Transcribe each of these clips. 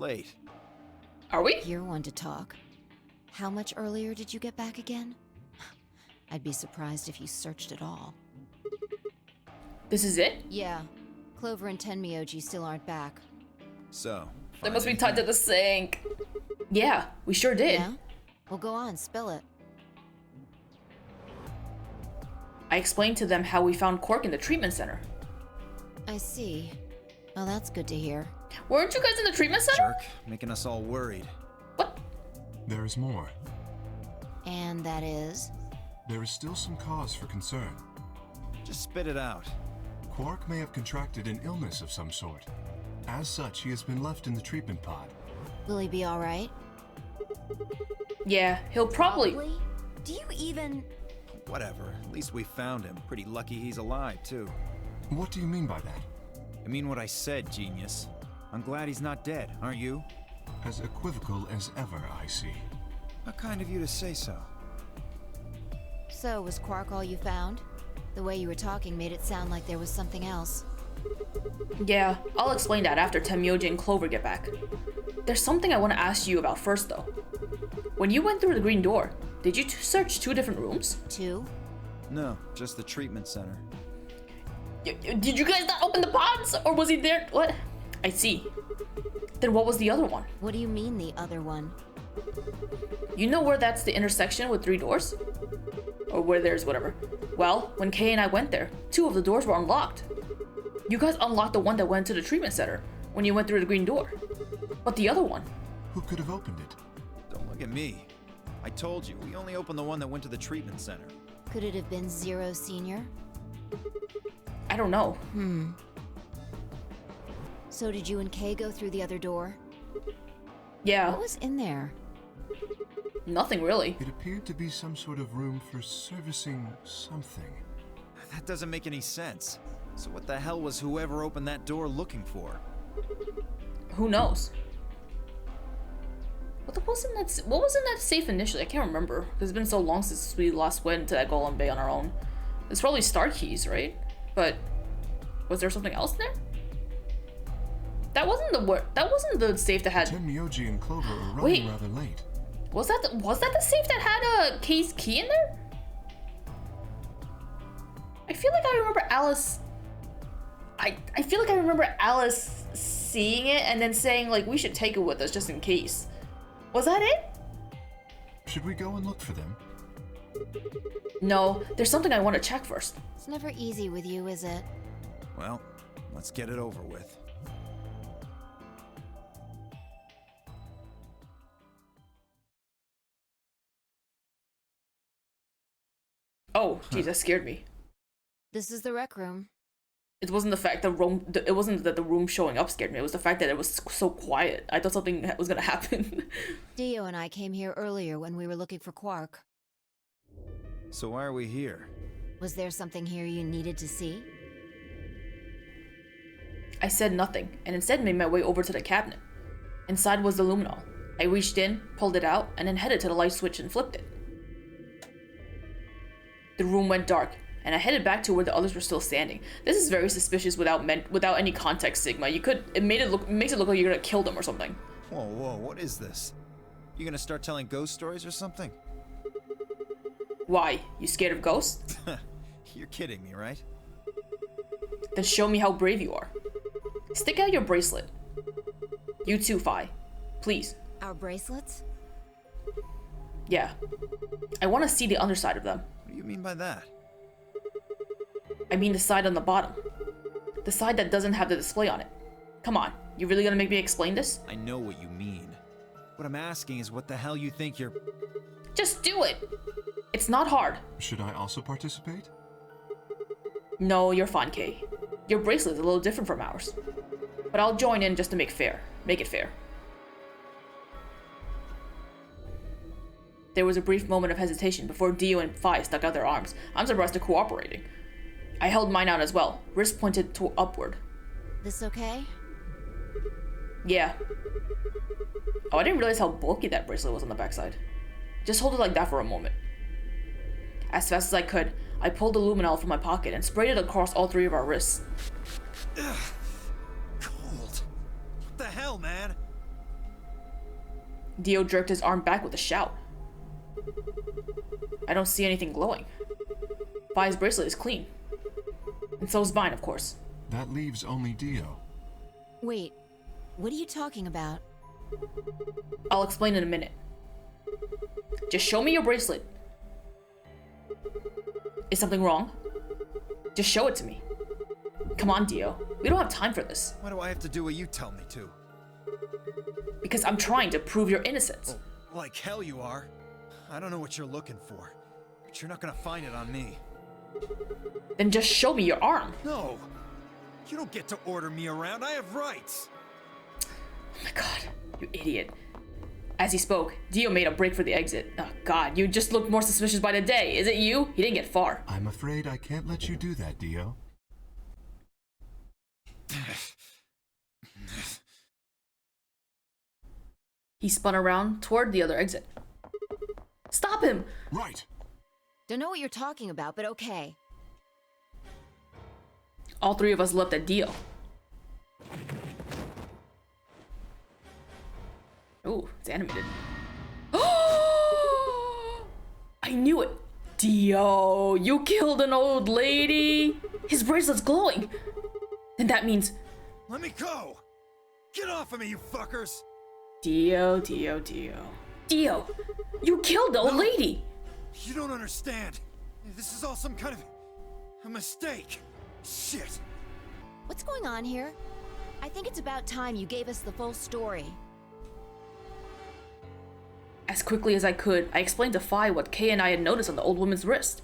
late. Are we? You're one to talk. How much earlier did you get back again? I'd be surprised if you searched at all. This is it? Yeah. Clover and Tenmyoji still aren't back. So, They must be tied to the sink. Yeah, we sure did. Yeah? Well, go on, spill it. I explained to them how we found Quark in the treatment center. I see. Well, that's good to hear. Weren't you guys in the treatment center? Jerk, making us all worried. What? There is more. And that is? There is still some cause for concern. Just spit it out. Quark may have contracted an illness of some sort. As such, he has been left in the treatment pod. Will he be alright? Yeah, he'll probably... Do you even... Whatever, at least we found him. Pretty lucky he's alive, too. What do you mean by that? I mean what I said, genius. I'm glad he's not dead, aren't you? As equivocal as ever, I see. How kind of you to say so. So, was Quark all you found? The way you were talking made it sound like there was something else. Yeah, I'll explain that after Tenmyoji and Clover get back. There's something I want to ask you about first, though. When you went through the green door, did you search 2 different rooms? 2? No, just the treatment center. Did you guys not open the pods? Or was he there? What? I see. Then what was the other one? What do you mean, the other one? You know where that's the intersection with 3 doors? Or where there's whatever. Well, when Kay and I went there, 2 of the doors were unlocked. You guys unlocked the one that went to the treatment center when you went through the green door. But the other one? Who could have opened it? Don't look at me. I told you, we only opened the one that went to the treatment center. Could it have been Zero Senior? I don't know. So did you and Kay go through the other door? Yeah, What was in there? nothing really. It appeared to be some sort of room for servicing something. That doesn't make any sense. So what the hell was whoever opened that door looking for? Who knows? What was in that safe initially? I can't remember. 'Cause it's been so long since we last went to that Golem Bay on our own. It's probably star keys, right? But was there something else there? That wasn't the safe that had. Tenmyoji and Clover are Wait. running rather late. Was that the safe that had a Kay's key in there? I feel like I remember Alice. I feel like I remember Alice seeing it and then saying like we should take it with us just in case. Was that it? Should we go and look for them? No, there's something I want to check first. It's never easy with you, is it? Well, let's get it over with. Oh, geez, that scared me. This is the rec room. It wasn't the fact it wasn't that the room showing up scared me. It was the fact that it was so quiet. I thought something was gonna happen. Dio and I came here earlier when we were looking for Quark. So why are we here? Was there something here you needed to see? I said nothing, and instead made my way over to the cabinet. Inside was the luminol. I reached in, pulled it out, and then headed to the light switch and flipped it. The room went dark, and I headed back to where the others were still standing. This is very suspicious without any context, Sigma. It makes it look like you're gonna kill them or something. Whoa, what is this? You gonna start telling ghost stories or something? Why? You scared of ghosts? You're kidding me, right? Then show me how brave you are. Stick out your bracelet. You too, Phi. Please. Our bracelets? Yeah. I want to see the underside of them. What do you mean by that? I mean the side on the bottom. The side that doesn't have the display on it. Come on, you really gonna make me explain this? I know what you mean. What I'm asking is what the hell you think you're... Just do it! It's not hard. Should I also participate? No, you're fine, Kay. Your bracelet's a little different from ours. But I'll join in just to make it fair. There was a brief moment of hesitation before Dio and Phi stuck out their arms. I'm surprised they're cooperating. I held mine out as well, wrist pointed upward. This okay? Yeah. Oh, I didn't realize how bulky that bracelet was on the backside. Just hold it like that for a moment. As fast as I could, I pulled the luminol from my pocket and sprayed it across all 3 of our wrists. Ugh. Cold. What the hell, man? Dio jerked his arm back with a shout. I don't see anything glowing. Vi's bracelet is clean. And so is mine, of course. That leaves only Dio. Wait, what are you talking about? I'll explain in a minute. Just show me your bracelet. Is something wrong? Just show it to me. Come on, Dio. We don't have time for this. Why do I have to do what you tell me to? Because I'm trying to prove your innocence. Oh, like hell you are. I don't know what you're looking for, but you're not gonna find it on me. Then just show me your arm. No! You don't get to order me around. I have rights! Oh my god, you idiot. As he spoke, Dio made a break for the exit. Oh god, you just look more suspicious by the day. Is it you? He didn't get far. I'm afraid I can't let you do that, Dio. He spun around toward the other exit. Stop him! Right! Don't know what you're talking about, but okay. All three of us leapt at Dio. Ooh, it's animated. I knew it! Dio, you killed an old lady! His bracelet's glowing! Then that means... Let me go! Get off of me, you fuckers! Dio, Dio, Dio. Dio, you killed the old lady! You don't understand. This is all some kind of a mistake. Shit. What's going on here? I think it's about time you gave us the full story. As quickly as I could, I explained to Phi what Kay and I had noticed on the old woman's wrist.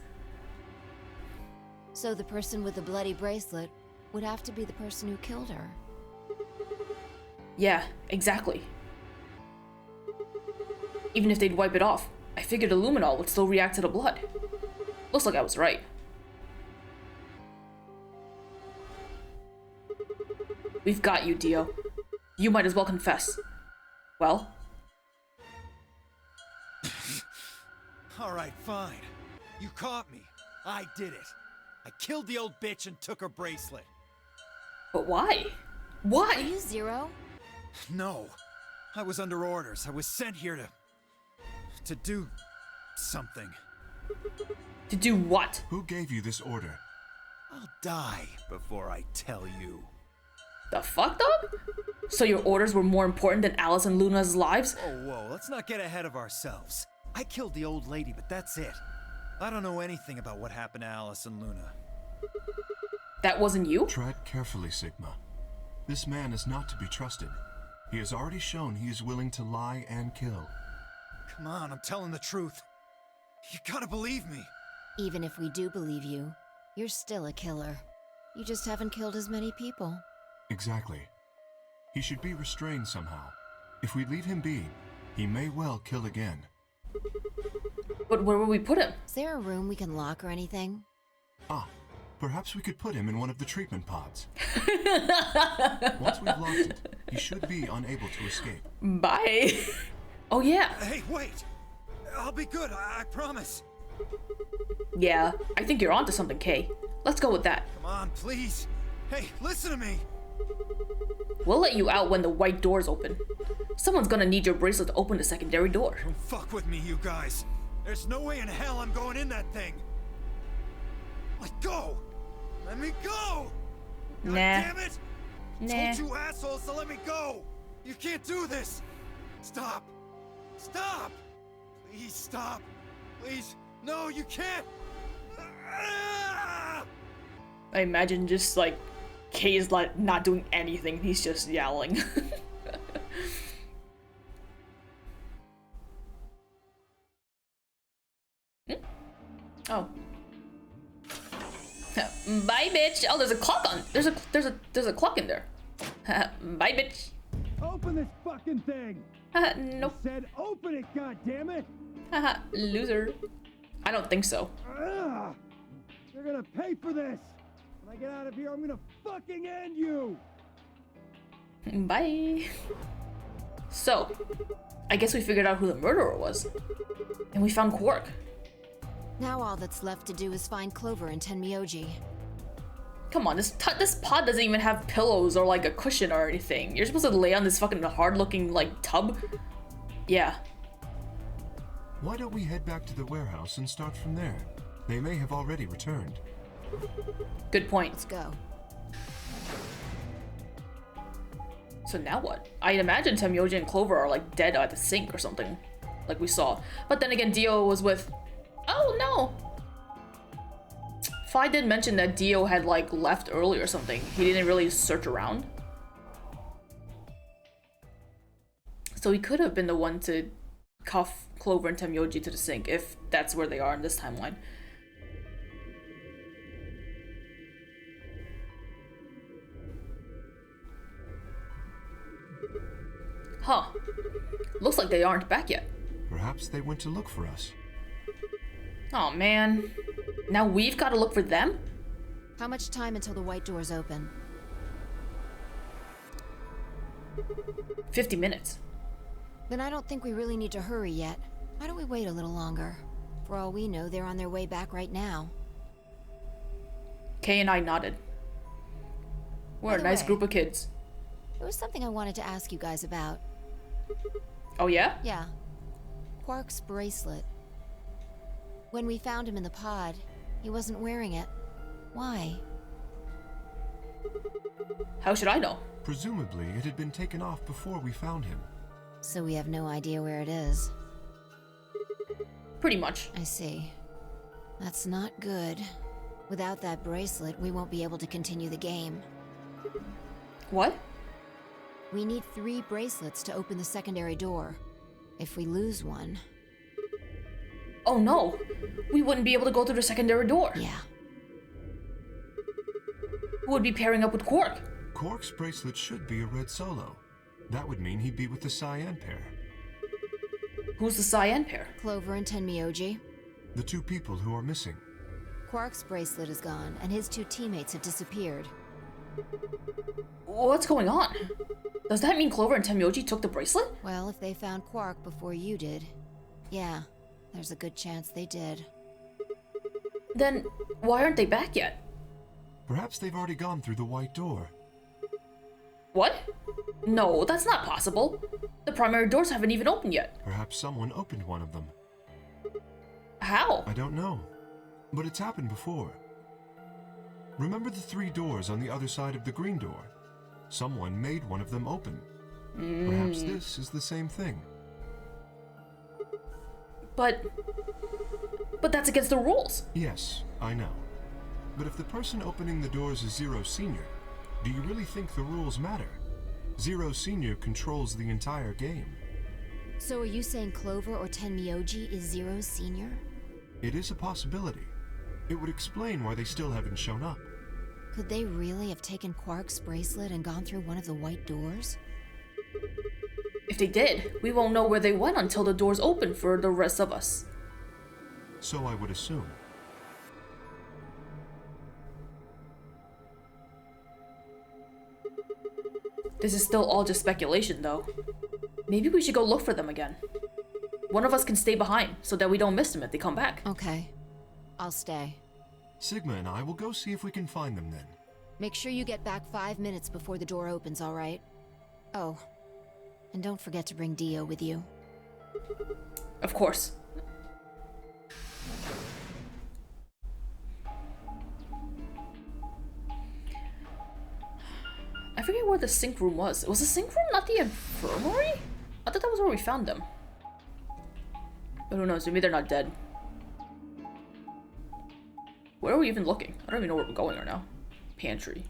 So the person with the bloody bracelet would have to be the person who killed her. Yeah, exactly. Even if they'd wipe it off, I figured Illuminol would still react to the blood. Looks like I was right. We've got you, Dio. You might as well confess. Well? Alright, fine. You caught me. I did it. I killed the old bitch and took her bracelet. But why? Are Why? you Zero? No. I was under orders. I was sent here to do something. To do what? Who gave you this order? I'll die before I tell you. The fuck, dog? So your orders were more important than Alice and Luna's lives? Oh, whoa, let's not get ahead of ourselves. I killed the old lady, but that's it. I don't know anything about what happened to Alice and Luna. That wasn't you? Tread carefully, Sigma. This man is not to be trusted. He has already shown he is willing to lie and kill. Come on, I'm telling the truth. You gotta believe me. Even if we do believe you, you're still a killer. You just haven't killed as many people. Exactly. He should be restrained somehow. If we leave him be, he may well kill again. But where will we put him? Is there a room we can lock or anything? Ah, perhaps we could put him in one of the treatment pods. Once we've locked it, he should be unable to escape. Bye. Oh yeah. Hey, wait! I'll be good, I promise. Yeah, I think you're onto something, Kay. Let's go with that. Come on, please. Hey, listen to me. We'll let you out when the white doors open. Someone's gonna need your bracelet to open the secondary door. Don't fuck with me, you guys. There's no way in hell I'm going in that thing. Let go! Let me go! God Nah. damn it! Nah. Told you assholes to let me go! You can't do this! Stop! Stop! Please stop! Please! No, you can't! Ah! I imagine just like Kay is like not doing anything. He's just yelling. Oh. Bye, bitch. Oh, there's a clock on. There's a clock in there. Bye, bitch. Open this fucking thing! Nope. Said open it, goddammit! Haha, loser. I don't think so. Ugh. You're gonna pay for this! When I get out of here, I'm gonna fucking end you! Bye. So, I guess we figured out who the murderer was. And we found Quark. Now all that's left to do is find Clover and Tenmyoji. Come on, this pod doesn't even have pillows or like a cushion or anything. You're supposed to lay on this fucking hard-looking like tub. Yeah. Why don't we head back to the warehouse and start from there? They may have already returned. Good point. Let's go. So now what? I'd imagine 𝓶𝓾𝓽 and Clover are like dead at the sink or something, like we saw. But then again, Dio was with... Oh no! Fi did mention that Dio had like left early or something. He didn't really search around. So he could have been the one to cuff Clover and 𝓶𝓾𝓽 to the sink, if that's where they are in this timeline. Huh. Looks like they aren't back yet. Perhaps they went to look for us. Oh man. Now we've got to look for them? How much time until the white doors open? 50 minutes. Then I don't think we really need to hurry yet. Why don't we wait a little longer? For all we know, they're on their way back right now. Kay and I nodded. We're a nice group of kids. There was something I wanted to ask you guys about. Oh yeah? Yeah. Quark's bracelet. When we found him in the pod, he wasn't wearing it. Why? How should I know? Presumably, it had been taken off before we found him. So we have no idea where it is. Pretty much. I see. That's not good. Without that bracelet, we won't be able to continue the game. What? We need 3 bracelets to open the secondary door. If we lose one... Oh no! We wouldn't be able to go through the secondary door. Yeah. Who would be pairing up with Quark? Quark's bracelet should be a red solo. That would mean he'd be with the cyan pair. Who's the cyan pair? Clover and 𝓶𝓾𝓽. The 2 people who are missing. Quark's bracelet is gone, and his 2 teammates have disappeared. What's going on? Does that mean Clover and 𝓶𝓾𝓽 took the bracelet? Well, if they found Quark before you did, yeah, there's a good chance they did. Then why aren't they back yet? Perhaps they've already gone through the white door. What? No, that's not possible. The primary doors haven't even opened yet. Perhaps someone opened one of them. How? I don't know, but it's happened before. Remember the 3 doors on the other side of the green door? Someone made one of them open. Perhaps this is the same thing. But that's against the rules. Yes, I know. But if the person opening the doors is Zero Senior, do you really think the rules matter? Zero Senior controls the entire game. So are you saying Clover or 𝓶𝓾𝓽 is Zero Senior? It is a possibility. It would explain why they still haven't shown up. Could they really have taken Quark's bracelet and gone through one of the white doors? If they did, we won't know where they went until the doors open for the rest of us. So I would assume. This is still all just speculation, though. Maybe we should go look for them again. One of us can stay behind, so that we don't miss them if they come back. Okay. I'll stay. Sigma and I will go see if we can find them then. Make sure you get back 5 minutes before the door opens, all right? Oh, and don't forget to bring Dio with you. Of course. I forget where the sink room was. Was the sink room not the infirmary? I thought that was where we found them. But who knows, maybe they're not dead. Where are we even looking? I don't even know where we're going right now. Pantry.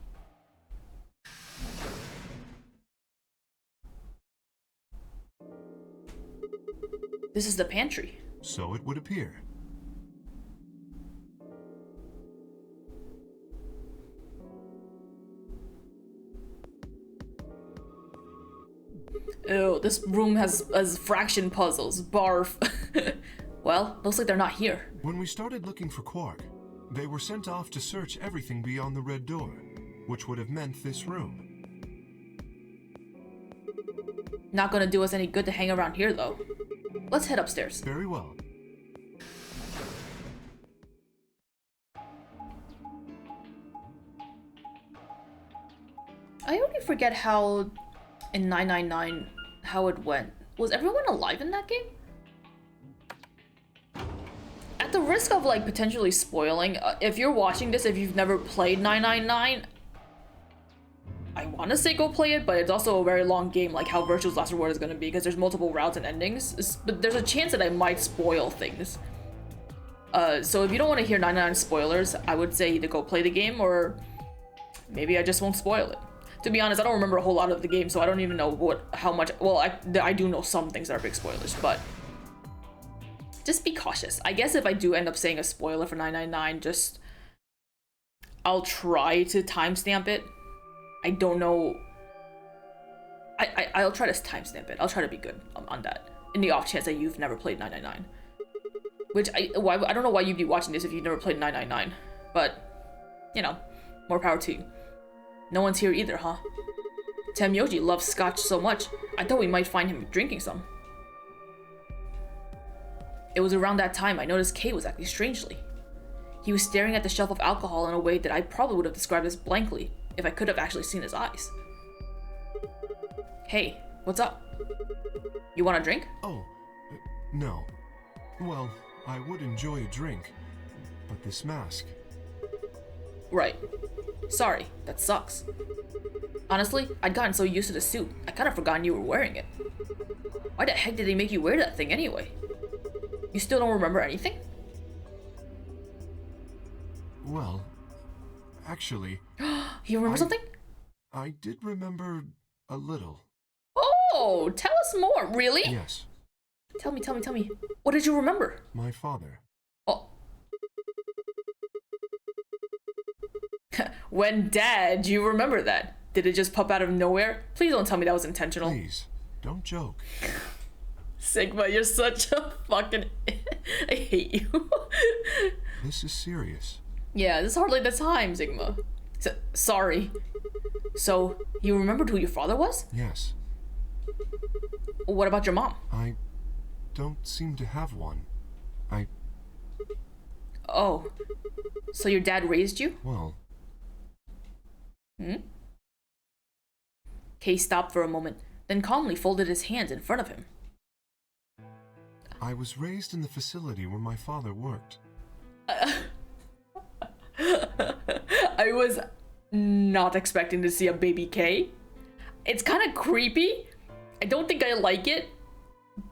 This is the pantry. So it would appear. Ew, this room has fraction puzzles. Barf. Well, looks like they're not here. When we started looking for Quark, they were sent off to search everything beyond the red door, which would have meant this room. Not gonna do us any good to hang around here, though. Let's head upstairs. Very well. I only forget how, in 999, how it went. Was everyone alive in that game? At the risk of like potentially spoiling, if you're watching this, if you've never played 999, I want to say go play it, but it's also a very long game, like how Virtue's Last Reward is going to be, because there's multiple routes and endings. But there's a chance that I might spoil things. So if you don't want to hear 999 spoilers, I would say either go play the game, or maybe I just won't spoil it. To be honest, I don't remember a whole lot of the game, so I don't even know how much. Well, I do know some things that are big spoilers, but just be cautious. I guess if I do end up saying a spoiler for 999, I'll try to timestamp it. I don't know. I'll try to timestamp it. I'll try to be good on that. In the off chance that you've never played 999. Which I don't know why you'd be watching this if you've never played 999. But, you know, more power to you. No one's here either, huh? Temyoji loves scotch so much, I thought we might find him drinking some. It was around that time I noticed Kay was acting strangely. He was staring at the shelf of alcohol in a way that I probably would have described as blankly, if I could have actually seen his eyes. Hey, what's up? You want a drink? Oh, no. Well, I would enjoy a drink, but this mask... Right. Sorry, that sucks. Honestly, I'd gotten so used to the suit, I kind of forgotten you were wearing it. Why the heck did they make you wear that thing anyway? You still don't remember anything? Well, actually... You remember something? I did remember a little. Oh, tell us more, really? Yes. Tell me. What did you remember? My father. Oh. When Dad, you remember that? Did it just pop out of nowhere? Please don't tell me that was intentional. Please, don't joke. Sigma, you're such a fucking... I hate you. This is serious. Yeah, this is hardly the time, Sigma. Sorry. So, you remembered who your father was? Yes. What about your mom? I don't seem to have one. Oh. So your dad raised you? Well... Kay stopped for a moment, then calmly folded his hands in front of him. I was raised in the facility where my father worked. I was not expecting to see a baby Kay. It's kind of creepy. I don't think I like it.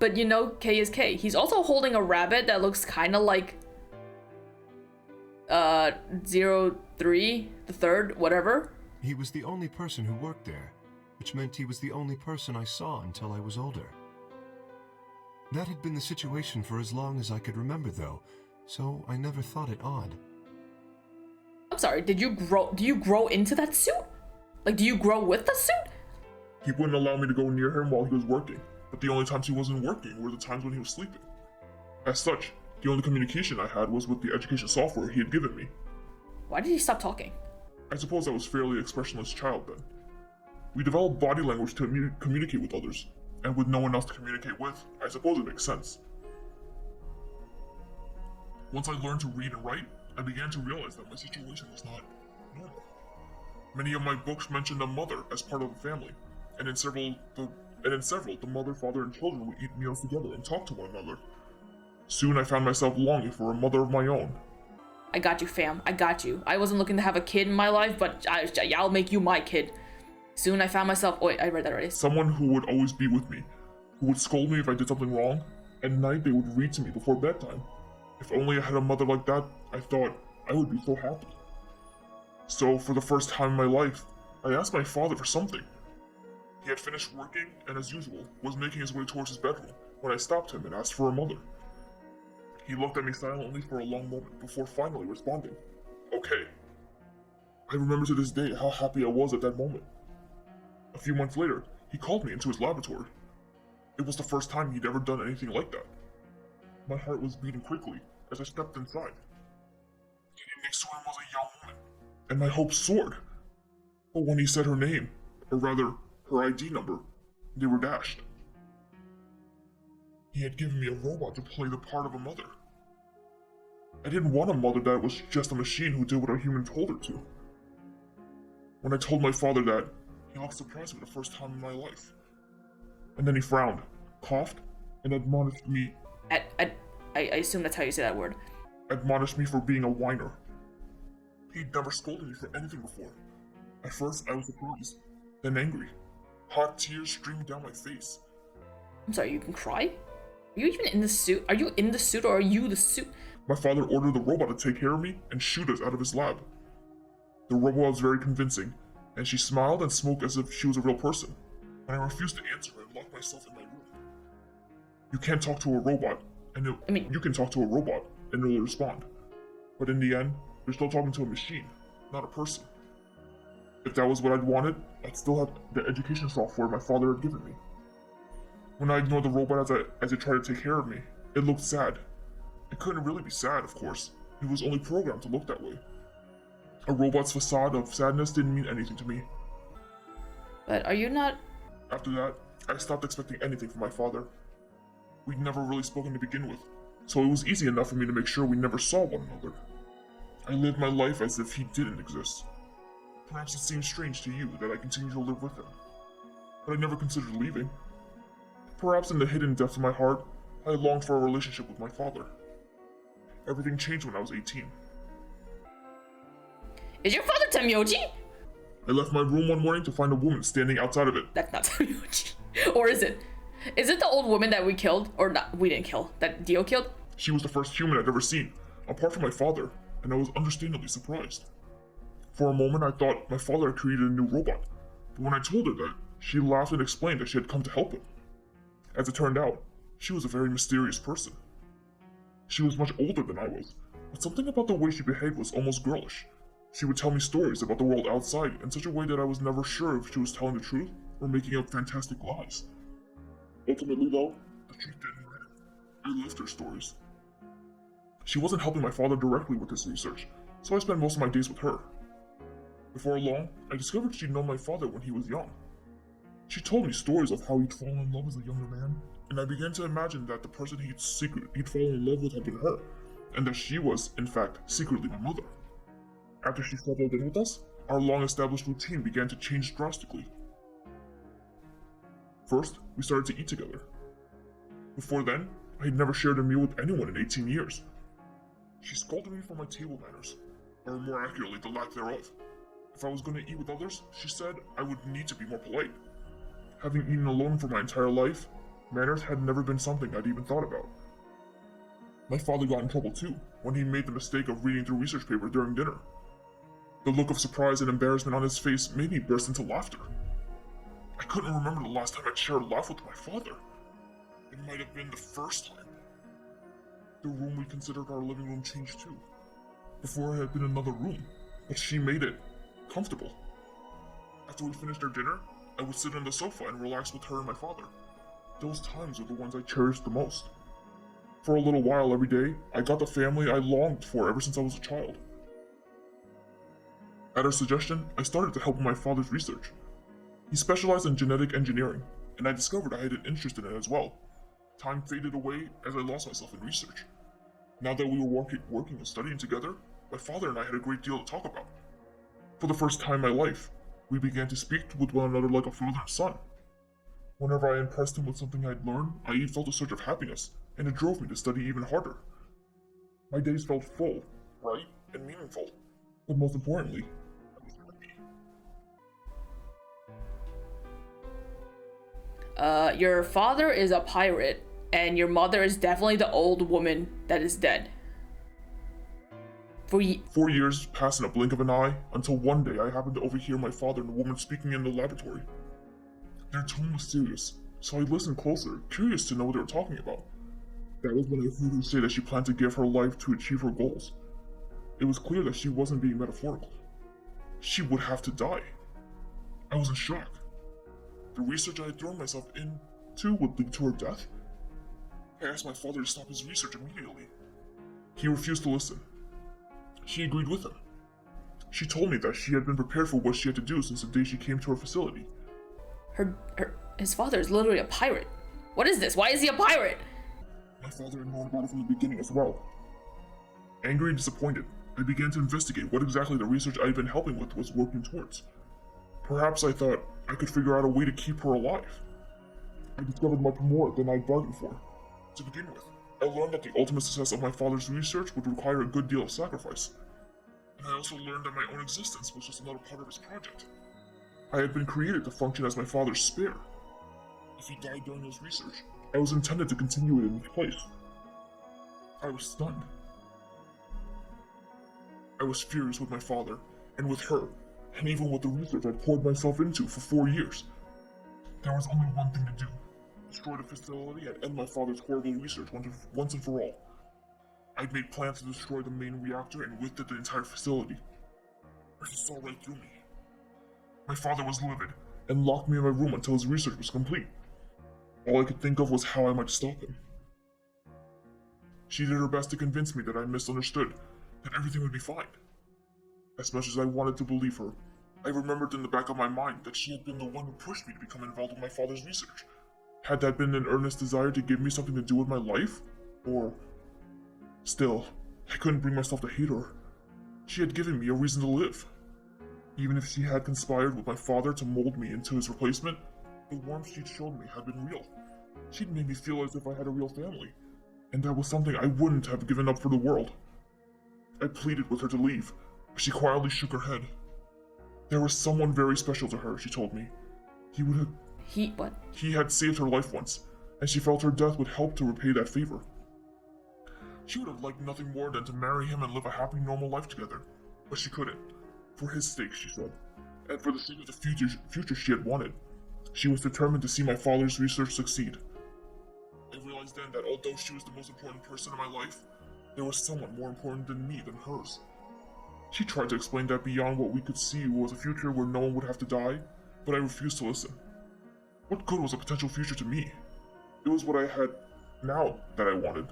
But you know, Kay is Kay. He's also holding a rabbit that looks kind of like... 03, the third, whatever. He was the only person who worked there, which meant he was the only person I saw until I was older. That had been the situation for as long as I could remember, though, so I never thought it odd. I'm sorry, do you grow into that suit? Like, do you grow with the suit? He wouldn't allow me to go near him while he was working, but the only times he wasn't working were the times when he was sleeping. As such, the only communication I had was with the education software he had given me. Why did he stop talking? I suppose I was a fairly expressionless child then. We developed body language to communicate with others, and with no one else to communicate with, I suppose it makes sense. Once I learned to read and write, I began to realize that my situation was not normal. Many of my books mentioned a mother as part of the family, and in several, the mother, father, and children would eat meals together and talk to one another. Soon I found myself longing for a mother of my own. I got you, fam. I got you. I wasn't looking to have a kid in my life, but I'll make you my kid. Soon I found myself... Wait, I read that already. Someone who would always be with me, who would scold me if I did something wrong. At night they would read to me before bedtime. If only I had a mother like that, I thought I would be so happy. So, for the first time in my life, I asked my father for something. He had finished working, and as usual, was making his way towards his bedroom, when I stopped him and asked for a mother. He looked at me silently for a long moment before finally responding, "Okay." I remember to this day how happy I was at that moment. A few months later, he called me into his laboratory. It was the first time he'd ever done anything like that. My heart was beating quickly as I stepped inside. Sitting next to him was a young woman, and my hopes soared. But when he said her name, or rather, her ID number, they were dashed. He had given me a robot to play the part of a mother. I didn't want a mother that was just a machine who did what a human told her to. When I told my father that, he looked surprised for the first time in my life. And then he frowned, coughed, and admonished me. I assume that's how you say that word. Admonished me for being a whiner. He'd never scolded me for anything before. At first, I was surprised, then angry. Hot tears streamed down my face. I'm sorry, you can cry? Are you even in the suit? Are you in the suit or are you the suit? My father ordered the robot to take care of me and shoot us out of his lab. The robot was very convincing, and she smiled and spoke as if she was a real person. I refused to answer and locked myself in my room. You can't talk to a robot, and you can talk to a robot, and it will respond. But in the end, you're still talking to a machine, not a person. If that was what I'd wanted, I'd still have the education software my father had given me. When I ignored the robot as it tried to take care of me, it looked sad. It couldn't really be sad, of course. It was only programmed to look that way. A robot's facade of sadness didn't mean anything to me. But are you not... After that, I stopped expecting anything from my father. We'd never really spoken to begin with, so it was easy enough for me to make sure we never saw one another. I lived my life as if he didn't exist. Perhaps it seems strange to you that I continue to live with him, but I never considered leaving. Perhaps in the hidden depths of my heart, I longed for a relationship with my father. Everything changed when I was 18. Is your father Temyoji? I left my room one morning to find a woman standing outside of it. That's not Temyoji. Or is it? Is it the old woman that we killed? Or not, we didn't kill, that Dio killed? She was the first human I'd ever seen, apart from my father, and I was understandably surprised. For a moment, I thought my father had created a new robot, but when I told her that, she laughed and explained that she had come to help him. As it turned out, she was a very mysterious person. She was much older than I was, but something about the way she behaved was almost girlish. She would tell me stories about the world outside in such a way that I was never sure if she was telling the truth or making up fantastic lies. Ultimately though, the truth didn't matter. I loved her stories. She wasn't helping my father directly with his research, so I spent most of my days with her. Before long, I discovered she'd known my father when he was young. She told me stories of how he'd fallen in love as a younger man, and I began to imagine that the person he'd fallen in love with had been her, and that she was, in fact, secretly my mother. After she settled in with us, our long-established routine began to change drastically. First, we started to eat together. Before then, I had never shared a meal with anyone in 18 years. She scolded me for my table manners, or more accurately, the lack thereof. If I was going to eat with others, she said I would need to be more polite. Having eaten alone for my entire life, manners had never been something I'd even thought about. My father got in trouble too, when he made the mistake of reading through research paper during dinner. The look of surprise and embarrassment on his face made me burst into laughter. I couldn't remember the last time I'd shared a laugh with my father. It might have been the first time. The room we considered our living room changed too. Before I had been another room, but she made it comfortable. After we finished our dinner, I would sit on the sofa and relax with her and my father. Those times were the ones I cherished the most. For a little while every day, I got the family I longed for ever since I was a child. At her suggestion, I started to help with my father's research. He specialized in genetic engineering, and I discovered I had an interest in it as well. Time faded away as I lost myself in research. Now that we were working and studying together, my father and I had a great deal to talk about. For the first time in my life, we began to speak with one another like a father and son. Whenever I impressed him with something I'd learned, I felt a surge of happiness, and it drove me to study even harder. My days felt full, bright, and meaningful, but most importantly, I was happy. Your father is a pirate, and your mother is definitely the old woman that is dead. 4 years passed in a blink of an eye, until one day I happened to overhear my father and the woman speaking in the laboratory. Their tone was serious, so I listened closer, curious to know what they were talking about. That was when I heard her say that she planned to give her life to achieve her goals. It was clear that she wasn't being metaphorical. She would have to die. I was in shock. The research I had thrown myself into would lead to her death? I asked my father to stop his research immediately. He refused to listen. She agreed with him. She told me that she had been prepared for what she had to do since the day she came to her facility. His father is literally a pirate. What is this? Why is he a pirate? My father had known about it from the beginning as well. Angry and disappointed, I began to investigate what exactly the research I had been helping with was working towards. Perhaps I thought I could figure out a way to keep her alive. I discovered much more than I'd bargained for. To begin with, I learned that the ultimate success of my father's research would require a good deal of sacrifice. And I also learned that my own existence was just another part of his project. I had been created to function as my father's spare. If he died during his research, I was intended to continue it in his place. I was stunned. I was furious with my father, and with her, and even with the research I'd poured myself into for 4 years. There was only one thing to do: destroy the facility and end my father's horrible research once and for all. I'd made plans to destroy the main reactor and with it the entire facility. But he saw right through me. My father was livid, and locked me in my room until his research was complete. All I could think of was how I might stop him. She did her best to convince me that I misunderstood, that everything would be fine. As much as I wanted to believe her, I remembered in the back of my mind that she had been the one who pushed me to become involved with my father's research. Had that been an earnest desire to give me something to do with my life? Or... Still, I couldn't bring myself to hate her. She had given me a reason to live. Even if she had conspired with my father to mold me into his replacement, the warmth she'd shown me had been real. She'd made me feel as if I had a real family, and that was something I wouldn't have given up for the world. I pleaded with her to leave, but she quietly shook her head. There was someone very special to her, she told me. He had saved her life once, and she felt her death would help to repay that favor. She would have liked nothing more than to marry him and live a happy, normal life together, but she couldn't. For his sake, she said, and for the sake of the future she had wanted. She was determined to see my father's research succeed. I realized then that although she was the most important person in my life, there was someone more important than me than hers. She tried to explain that beyond what we could see was a future where no one would have to die, but I refused to listen. What good was a potential future to me? It was what I had now that I wanted.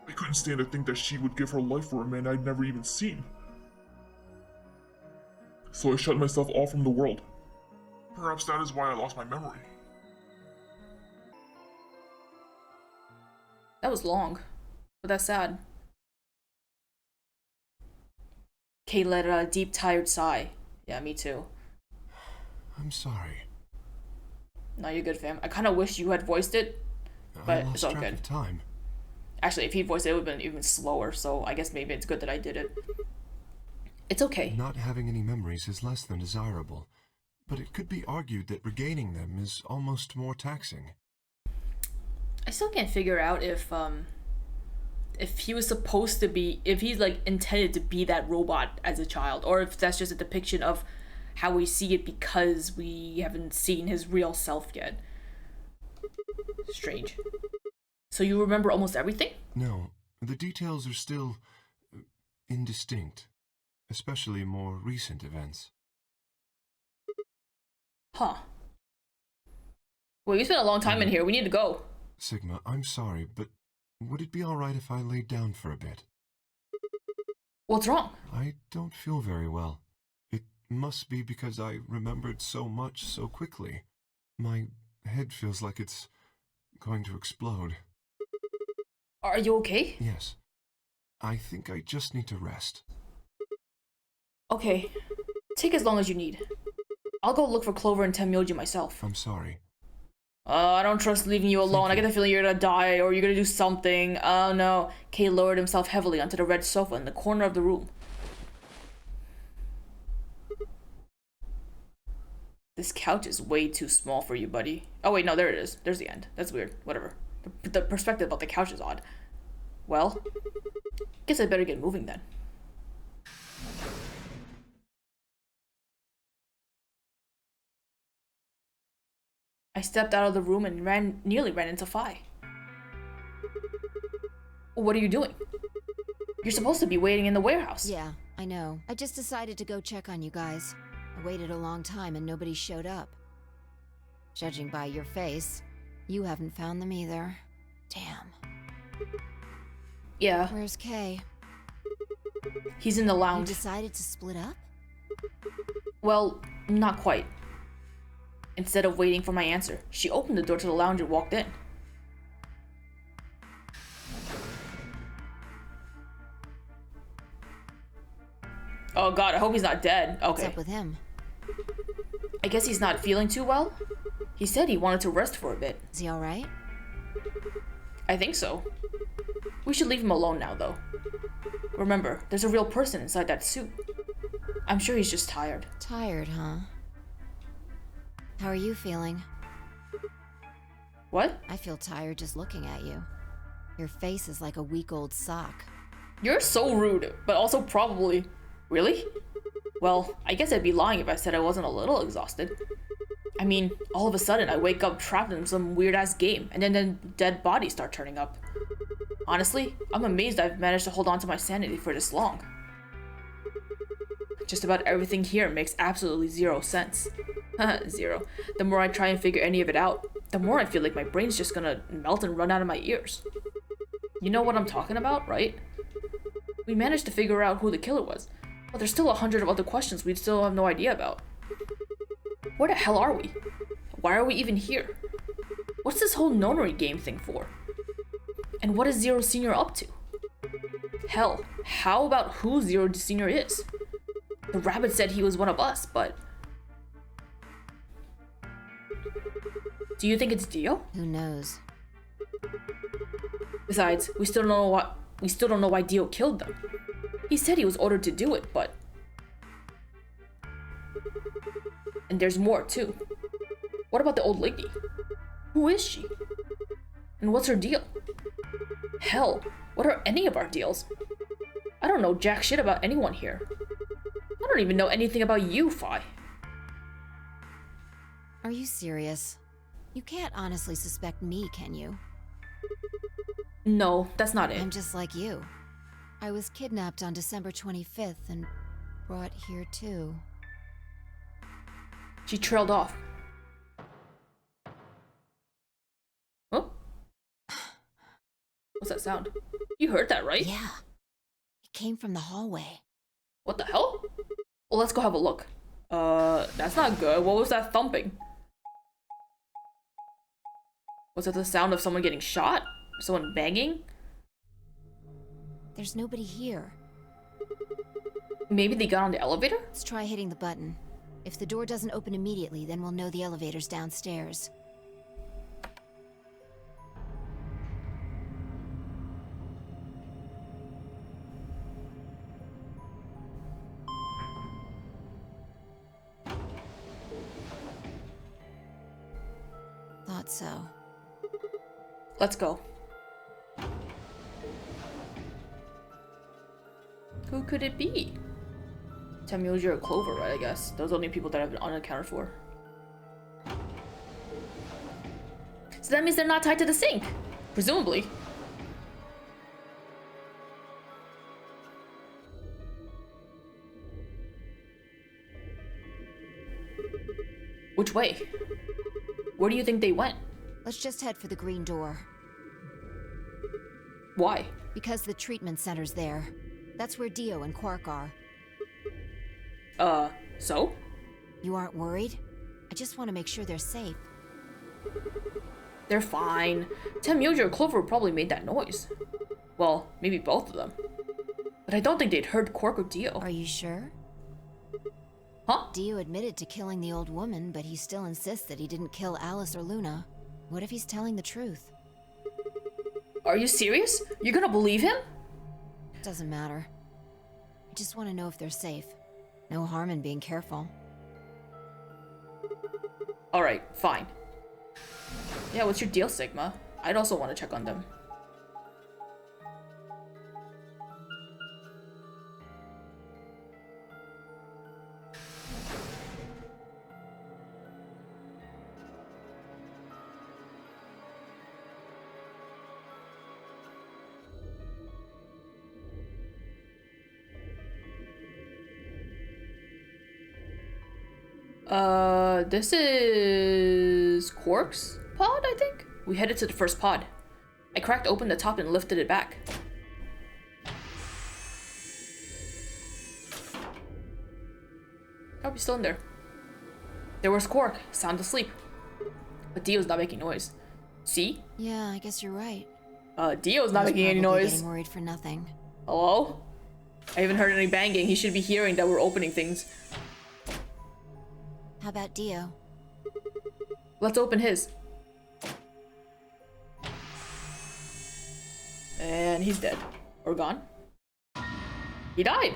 I couldn't stand to think that she would give her life for a man I'd never even seen. So I shut myself off from the world. Perhaps that is why I lost my memory. That was long, but that's sad. Kay let out a deep, tired sigh. Yeah, me too. I'm sorry. No, you're good, fam. I kind of wish you had voiced it, but it's all good. Time. Actually, if he voiced it, it would have been even slower, so I guess maybe it's good that I did it. It's okay. Not having any memories is less than desirable, but it could be argued that regaining them is almost more taxing. I still can't figure out if he was supposed to be, if he's like intended to be that robot as a child, or if that's just a depiction of how we see it because we haven't seen his real self yet. Strange. So you remember almost everything? No, the details are still indistinct, especially more recent events. Huh. Well, you spent a long time in here. We need to go. Sigma, I'm sorry, but would it be alright if I laid down for a bit? What's wrong? I don't feel very well. It must be because I remembered so much so quickly. My head feels like it's going to explode. Are you okay? Yes. I think I just need to rest. Okay. Take as long as you need. I'll go look for Clover and Tenmyoji myself. I'm sorry. I don't trust leaving you alone. I get the feeling you're gonna die or you're gonna do something. Oh no. Kay lowered himself heavily onto the red sofa in the corner of the room. This couch is way too small for you, buddy. Oh wait, no, there it is. There's the end. That's weird. Whatever. The perspective about the couch is odd. Well, guess I better get moving then. I stepped out of the room and nearly ran into Phi. What are you doing? You're supposed to be waiting in the warehouse. Yeah, I know. I just decided to go check on you guys. I waited a long time and nobody showed up. Judging by your face, you haven't found them either. Damn. Yeah. Where's Kay? He's in the You lounge. decided to split up? Well, not quite. Instead of waiting for my answer, she opened the door to the lounge and walked in. Oh god, I hope he's not dead. Okay. What's up with him? I guess he's not feeling too well? He said he wanted to rest for a bit. Is he alright? I think so. We should leave him alone now, though. Remember, there's a real person inside that suit. I'm sure he's just tired. Tired, huh? How are you feeling? What? I feel tired just looking at you. Your face is like a week-old sock. You're so rude, but also probably... Really? Well, I guess I'd be lying if I said I wasn't a little exhausted. I mean, all of a sudden I wake up trapped in some weird-ass game, and then dead bodies start turning up. Honestly, I'm amazed I've managed to hold on to my sanity for this long. Just about everything here makes absolutely zero sense. Zero. The more I try and figure any of it out, the more I feel like my brain's just gonna melt and run out of my ears. You know what I'm talking about, right? We managed to figure out who the killer was, but there's still 100 of other questions we still have no idea about. Where the hell are we? Why are we even here? What's this whole nonary game thing for? And what is Zero Senior up to? Hell, how about who Zero Senior is? The rabbit said he was one of us, but... Do you think it's Dio? Who knows? Besides, we still don't know why Dio killed them. He said he was ordered to do it, but... And there's more, too. What about the old lady? Who is she? And what's her deal? Hell, what are any of our deals? I don't know jack shit about anyone here. I don't even know anything about you, Phi. Are you serious? You can't honestly suspect me, can you? No, that's not it. I'm just like you. I was kidnapped on December 25th and brought here too. She trailed off. Oh? What's that sound? You heard that, right? Yeah. It came from the hallway. What the hell? Well, let's go have a look. That's not good. What was that thumping? Was it the sound of someone getting shot? Someone banging? There's nobody here. Maybe they got on the elevator? Let's try hitting the button. If the door doesn't open immediately, then we'll know the elevator's downstairs. Thought so. Let's go. Who could it be? 𝓯𝓪𝓻𝓻 or Clover, right, I guess. Those are the only people that have been unaccounted for. So that means they're not tied to the sink. Presumably. Which way? Where do you think they went? Let's just head for the green door. Why? Because the treatment center's there. That's where Dio and Quark are. So? You aren't worried? I just want to make sure they're safe. They're fine. 𝓯𝓪𝓻𝓻 or Clover probably made that noise. Well, maybe both of them. But I don't think they'd heard Quark or Dio. Are you sure? Huh? Dio admitted to killing the old woman, but he still insists that he didn't kill Alice or Luna. What if he's telling the truth? Are you serious? You're gonna believe him? Doesn't matter. I just want to know if they're safe. No harm in being careful. Alright, fine. Yeah, what's your deal, Sigma? I'd also want to check on them. This is Quark's pod, I think? We headed to the first pod. I cracked open the top and lifted it back. Oh, he's still in there. There was Quark, sound asleep. But Dio's not making noise. See? Yeah, I guess you're right. Dio's not He's making any probably noise. Getting worried for nothing. Hello? I haven't heard any banging. He should be hearing that we're opening things. How about Dio? Let's open his. And he's dead. Or gone. He died.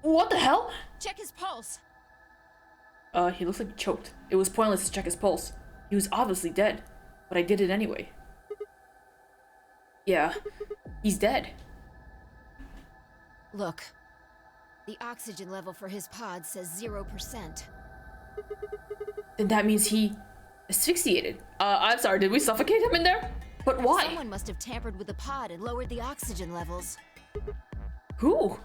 What the hell? Check his pulse. He looks like he choked. It was pointless to check his pulse. He was obviously dead, but I did it anyway. Yeah, he's dead. Look, the oxygen level for his pod says 0%. Then that means he asphyxiated. I'm sorry, did we suffocate him in there? But why? Someone must have tampered with the pod and lowered the oxygen levels. Who?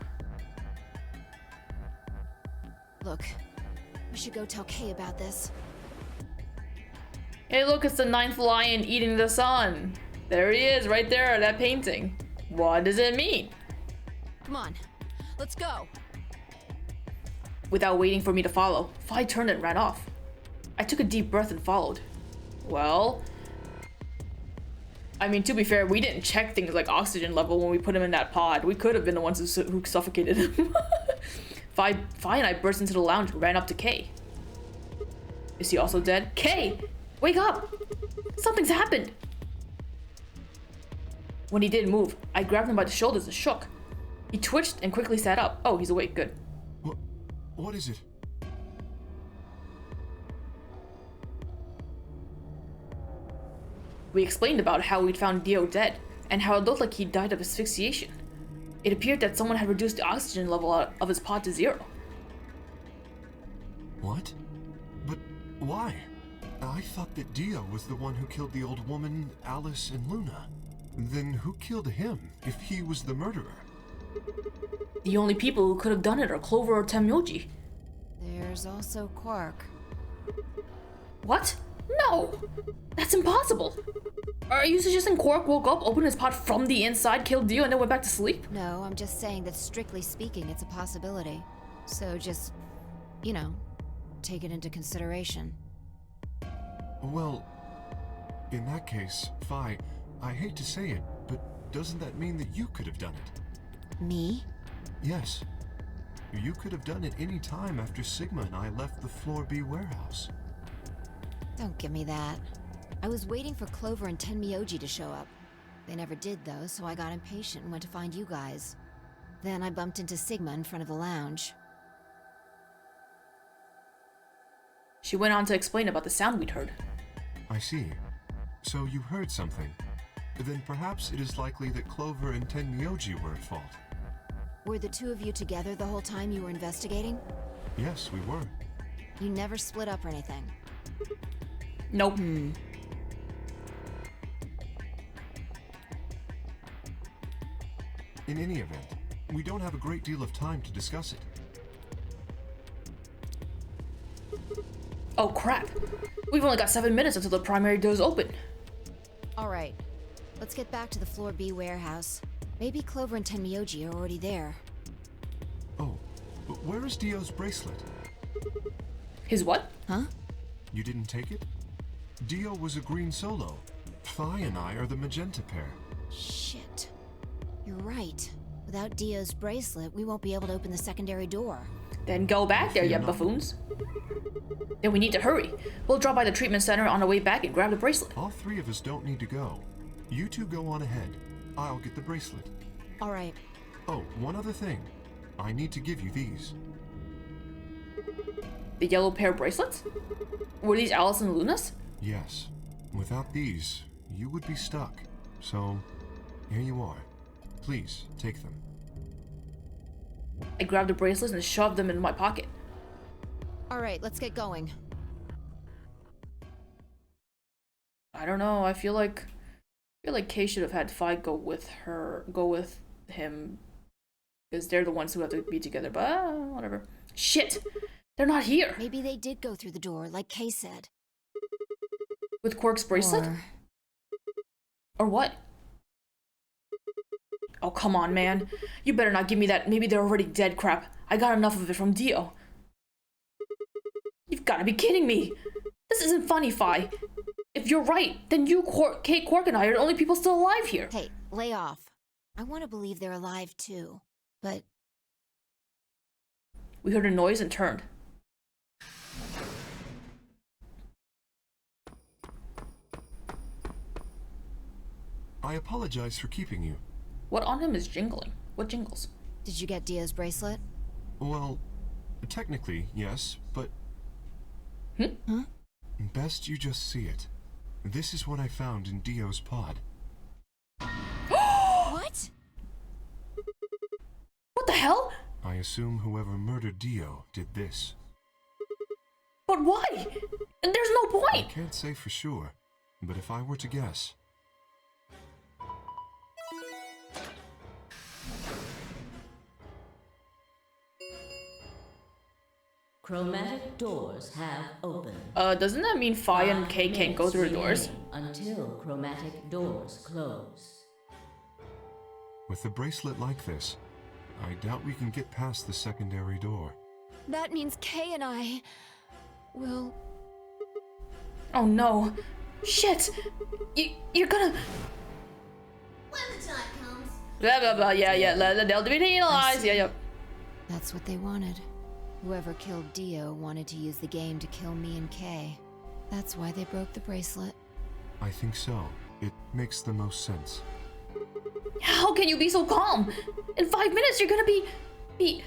Look, we should go tell Kay about this. Hey, look, it's the 9th lion eating the sun. There he is, right there, that painting. What does it mean? Come on, let's go. Without waiting for me to follow, Phi turned and ran off. I took a deep breath and followed. Well, I mean, to be fair, we didn't check things like oxygen level when we put him in that pod. We could have been the ones who suffocated him. Phi and I burst into the lounge and ran up to Kay. Is he also dead? Kay! Wake up! Something's happened! When he didn't move, I grabbed him by the shoulders and shook. He twitched and quickly sat up. Oh, he's awake, good. What is it? We explained about how we'd found Dio dead, and how it looked like he died of asphyxiation. It appeared that someone had reduced the oxygen level of his pod to 0. What? But why? I thought that Dio was the one who killed the old woman, Alice, and Luna. Then who killed him, if he was the murderer? The only people who could have done it are Clover or Tenmyoji. There's also Quark. What? No! That's impossible! Are you suggesting Quark woke up, opened his pod from the inside, killed Dio, and then went back to sleep? No, I'm just saying that strictly speaking, it's a possibility. So just, you know, take it into consideration. Well, in that case, Phi, I hate to say it, but doesn't that mean that you could have done it? Me? Yes. You could have done it any time after Sigma and I left the Floor B warehouse. Don't give me that. I was waiting for Clover and Tenmyoji to show up. They never did though, so I got impatient and went to find you guys. Then I bumped into Sigma in front of the lounge. She went on to explain about the sound we'd heard. I see. So you heard something. Then perhaps it is likely that Clover and Tenmyoji were at fault. Were the two of you together the whole time you were investigating? Yes, we were. You never split up or anything? Nope. In any event, we don't have a great deal of time to discuss it. Oh crap. We've only got 7 minutes until the primary doors open. Alright, let's get back to the Floor B warehouse. Maybe Clover and Tenmyoji are already there. Oh, but where is Dio's bracelet? His what? Huh? You didn't take it? Dio was a green solo. Phi and I are the magenta pair. Shit. You're right. Without Dio's bracelet, we won't be able to open the secondary door. Then go back there, you buffoons. Then we need to hurry. We'll drop by the treatment center on our way back and grab the bracelet. All three of us don't need to go. You two go on ahead. I'll get the bracelet. Alright. Oh, one other thing. I need to give you these. The yellow pair of bracelets? Were these Alice and Luna's? Yes. Without these, you would be stuck. So, here you are. Please, take them. I grabbed the bracelets and shoved them in my pocket. Alright, let's get going. I don't know, I feel like Kay should have had Phi go with him. Because they're the ones who have to be together, but whatever. Shit! They're not here! Maybe they did go through the door, like Kay said. With Quark's bracelet? Or what? Oh, come on, man. You better not give me that maybe they're already dead crap. I got enough of it from Dio. You've gotta be kidding me! This isn't funny, Phi. If you're right, then you, Kay, Quark, and I are the only people still alive here. Hey, lay off. I want to believe they're alive too, but... We heard a noise and turned. I apologize for keeping you. What on him is jingling? What jingles? Did you get Dio's bracelet? Well, technically, yes, but... Huh? Best you just see it. This is what I found in Dio's pod. What? What the hell? I assume whoever murdered Dio did this. But why? And there's no I point. can't say for sure, but if I were to guess... Chromatic doors have opened. Doesn't that mean Phi and K can't go through the doors? Until chromatic doors close. With a bracelet like this, I doubt we can get past the secondary door. That means Kay and I will... Oh no. Shit. You're gonna... When the time comes. Blah blah blah, yeah, they'll be penalized, yeah. That's what they wanted. Whoever killed Dio wanted to use the game to kill me and Kay. That's why they broke the bracelet. I think so. It makes the most sense. How can you be so calm? In 5 minutes, you're gonna be...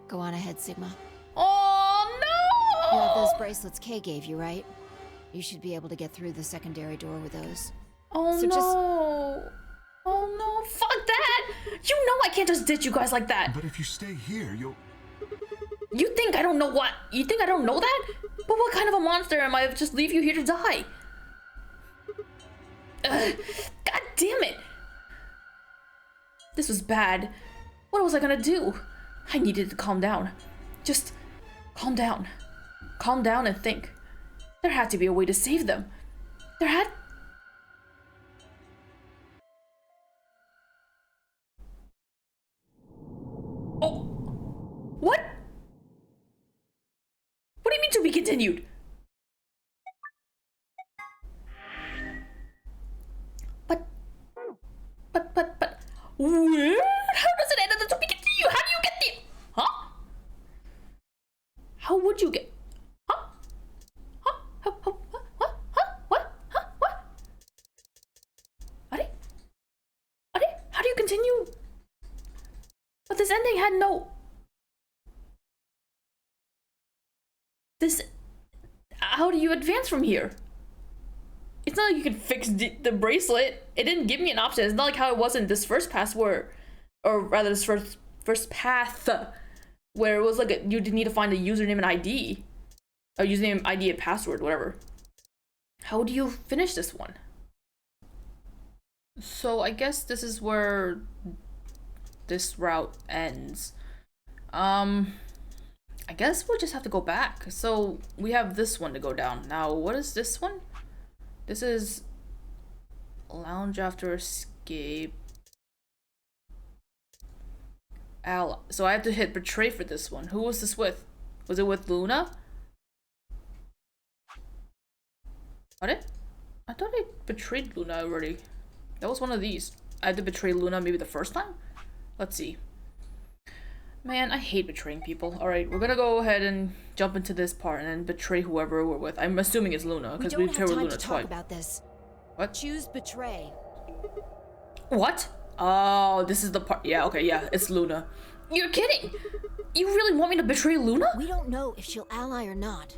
Go on ahead, Sigma. Oh no! You have those bracelets Kay gave you, right? You should be able to get through the secondary door with those. Oh So no! Oh no! Fuck that! You know I can't just ditch you guys like that. But if you stay here, you'll... You think I don't know what? You think I don't know that? But what kind of a monster am I to just leave you here to die? God damn it! This was bad. What was I gonna do? I needed to calm down. Just calm down. Calm down and think. There had to be a way to save them. There had... Oh! What? What do you mean to be continued? But... Where? How does it end up to be continued? How do you get the... Huh? How would you get... Huh? Huh? What? Huh? What? Huh? What? Are they? How do you continue? But this ending had no... This... How do you advance from here? It's not like you could fix the bracelet. It didn't give me an option. It's not like how it was in this first pass where... Or rather, this first path where it was like you need to find a username and ID. A username, ID, and password, whatever. How do you finish this one? So I guess this is where this route ends. I guess we'll just have to go back. So we have this one to go down. Now, what is this one? This is lounge after escape. So I have to hit betray for this one. Who was this with? Was it with Luna? What? I thought I betrayed Luna already. That was one of these. I had to betray Luna maybe the first time? Let's see. Man, I hate betraying people. Alright, we're gonna go ahead and jump into this part and then betray whoever we're with. I'm assuming it's Luna, because we betrayed Luna twice. Talk about this. What? Choose betray. What? Oh, this is the part. Yeah, okay, yeah, it's Luna. You're kidding! You really want me to betray Luna? We don't know if she'll ally or not.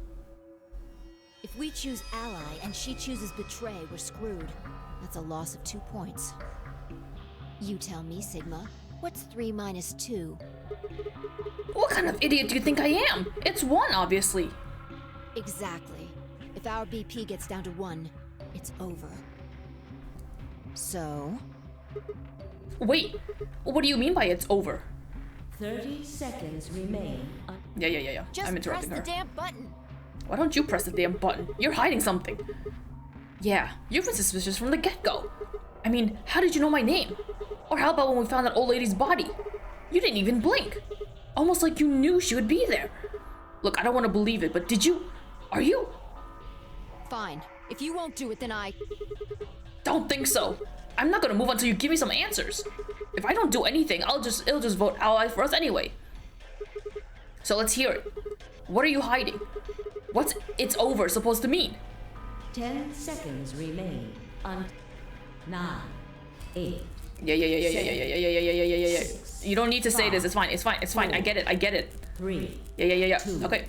If we choose ally and she chooses betray, we're screwed. That's a loss of 2 points. You tell me, Sigma. What's 3 minus 2? What kind of idiot do you think I am? It's 1, obviously. Exactly. If our BP gets down to 1, it's over. So... Wait, what do you mean by it's over? 30 seconds remain. Yeah. just I'm interrupting press her. the damn button. Why don't you press the damn button? You're hiding something. Yeah, you've been suspicious from the get-go. I mean, how did you know my name? Or how about when we found that old lady's body? You didn't even blink. Almost like you knew she would be there. Look, I don't want to believe it, but did you? Are you? Fine. If you won't do it, then I... Don't think so. I'm not gonna move until you give me some answers. If I don't do anything, it'll just vote ally for us anyway. So let's hear it. What are you hiding? What's it's over supposed to mean? 10 seconds remain. 9, 8. Yeah. You don't need to say this. It's fine. I get it. 3. Yeah. Okay.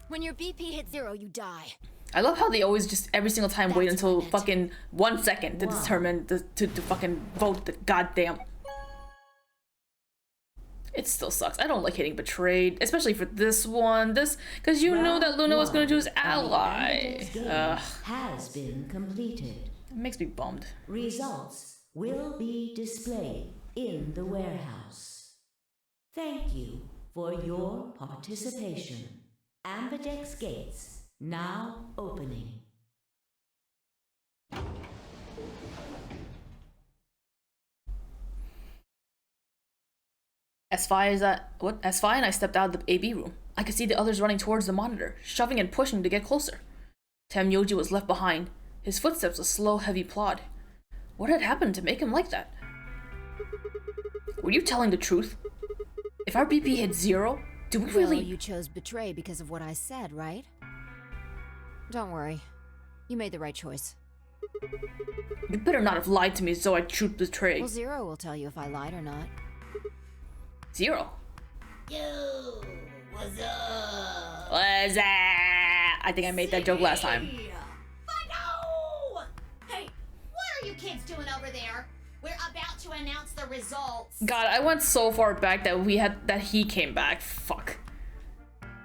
When your BP hits 0, you die. I love how they always just every single time wait That's until what I meant. fucking 1 second to determine to fucking vote the goddamn. It still sucks. I don't like hitting betrayed, especially for this one. Because you knew that Luna was gonna choose ally. Has been completed. It makes me bummed. Results will be displayed in the warehouse. Thank you for your participation. Ambidex gates now opening. As Phi and I stepped out of the AB room, I could see the others running towards the monitor, shoving and pushing to get closer. Tenmyoji was left behind, his footsteps a slow, heavy plod. What had happened to make him like that? Were you telling the truth? If our BP hit 0, do we really— Well, you chose betray because of what I said, right? Don't worry. You made the right choice. You better not have lied to me so I'd choose betray. Well, 0 will tell you if I lied or not. 0. Yo, what's up? What's that? I think I made that joke last time. Fido! Hey, what are you kids doing over there? We're about to announce the results. God, I went so far back that he came back. Fuck.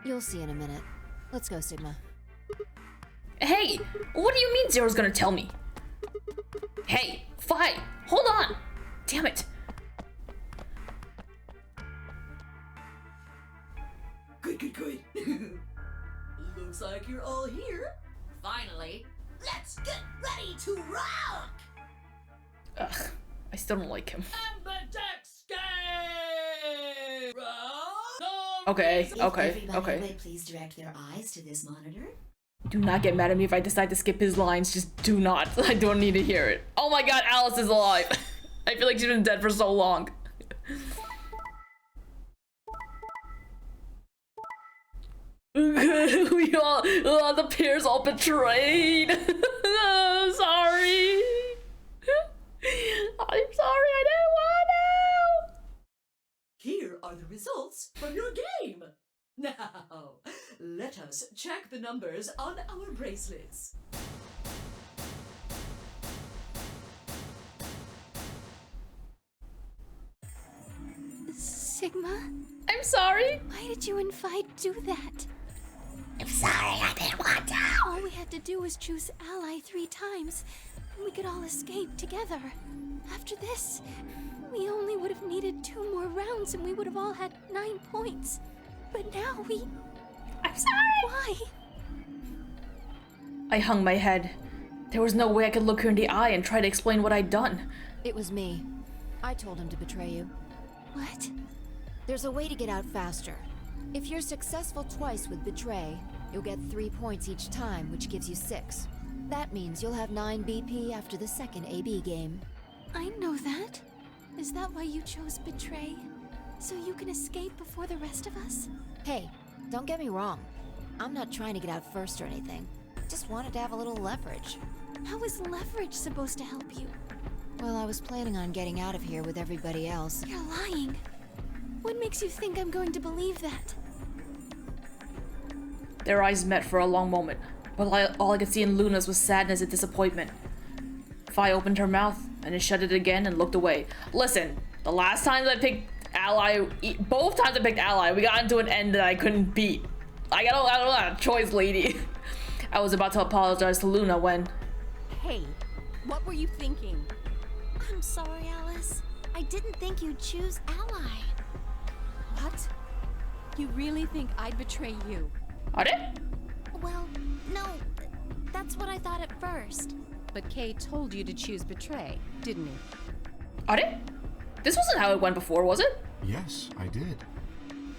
You'll see in a minute. Let's go, Sigma. Hey, what do you mean 0's gonna tell me? Hey, Phi, hold on. Damn it. Good. Looks like you're all here. Finally, let's get ready to rock! Ugh, I still don't like him. Okay. Everybody, please direct their eyes to this monitor. Do not get mad at me if I decide to skip his lines. Just do not. I don't need to hear it. Oh my god, Alice is alive. I feel like she's been dead for so long. We all, the peers all betrayed. I'm sorry. I'm sorry, I didn't want to. Here are the results from your game. Now, let us check the numbers on our bracelets. Sigma? I'm sorry. Why did you and Phi do that? I'm sorry, I didn't want to. All we had to do was choose ally 3 times, and we could all escape together. After this, we only would have needed 2 more rounds and we would have all had 9 points. But now we... I'm sorry. Why? I hung my head. There was no way I could look her in the eye and try to explain what I'd done. It was me. I told him to betray you. What? There's a way to get out faster. If you're successful twice with betray, you'll get 3 points each time, which gives you 6. That means you'll have 9 BP after the second AB game. I know that. Is that why you chose betray? So you can escape before the rest of us? Hey, don't get me wrong. I'm not trying to get out first or anything. Just wanted to have a little leverage. How is leverage supposed to help you? Well, I was planning on getting out of here with everybody else. You're lying. What makes you think I'm going to believe that? Their eyes met for a long moment, but all I could see in Luna's was sadness and disappointment. Phi opened her mouth, and then shut it again and looked away. Listen, the last time I picked ally, both times I picked ally, we got into an end that I couldn't beat. I don't have a choice, lady. I was about to apologize to Luna when... Hey, what were you thinking? I'm sorry, Alice. I didn't think you'd choose ally. What? You really think I'd betray you? Are they? Well, no. That's what I thought at first. But Kay told you to choose betray, didn't he? Are they? This wasn't how it went before, was it? Yes, I did.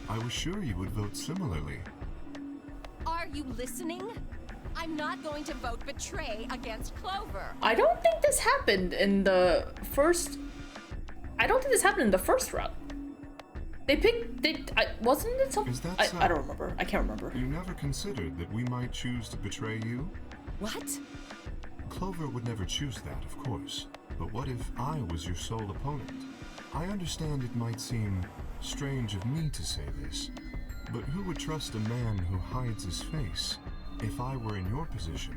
I was sure you would vote similarly. Are you listening? I'm not going to vote betray against Clover. I don't think this happened in the first... I don't think this happened in the first round. They picked... wasn't it something... Is that so? I don't remember. I can't remember. You never considered that we might choose to betray you? What? Clover would never choose that, of course. But what if I was your sole opponent? I understand it might seem strange of me to say this, but who would trust a man who hides his face? If I were in your position,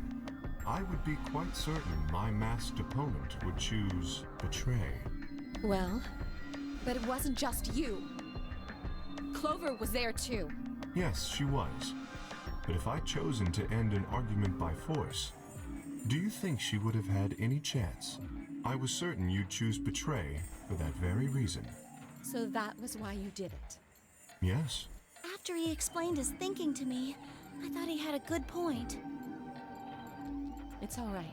I would be quite certain my masked opponent would choose betray. Well, but it wasn't just you. Clover was there too. Yes, she was. But if I'd chosen to end an argument by force, do you think she would have had any chance? I was certain you'd choose betray for that very reason. So that was why you did it. Yes. After he explained his thinking to me, I thought he had a good point. It's all right.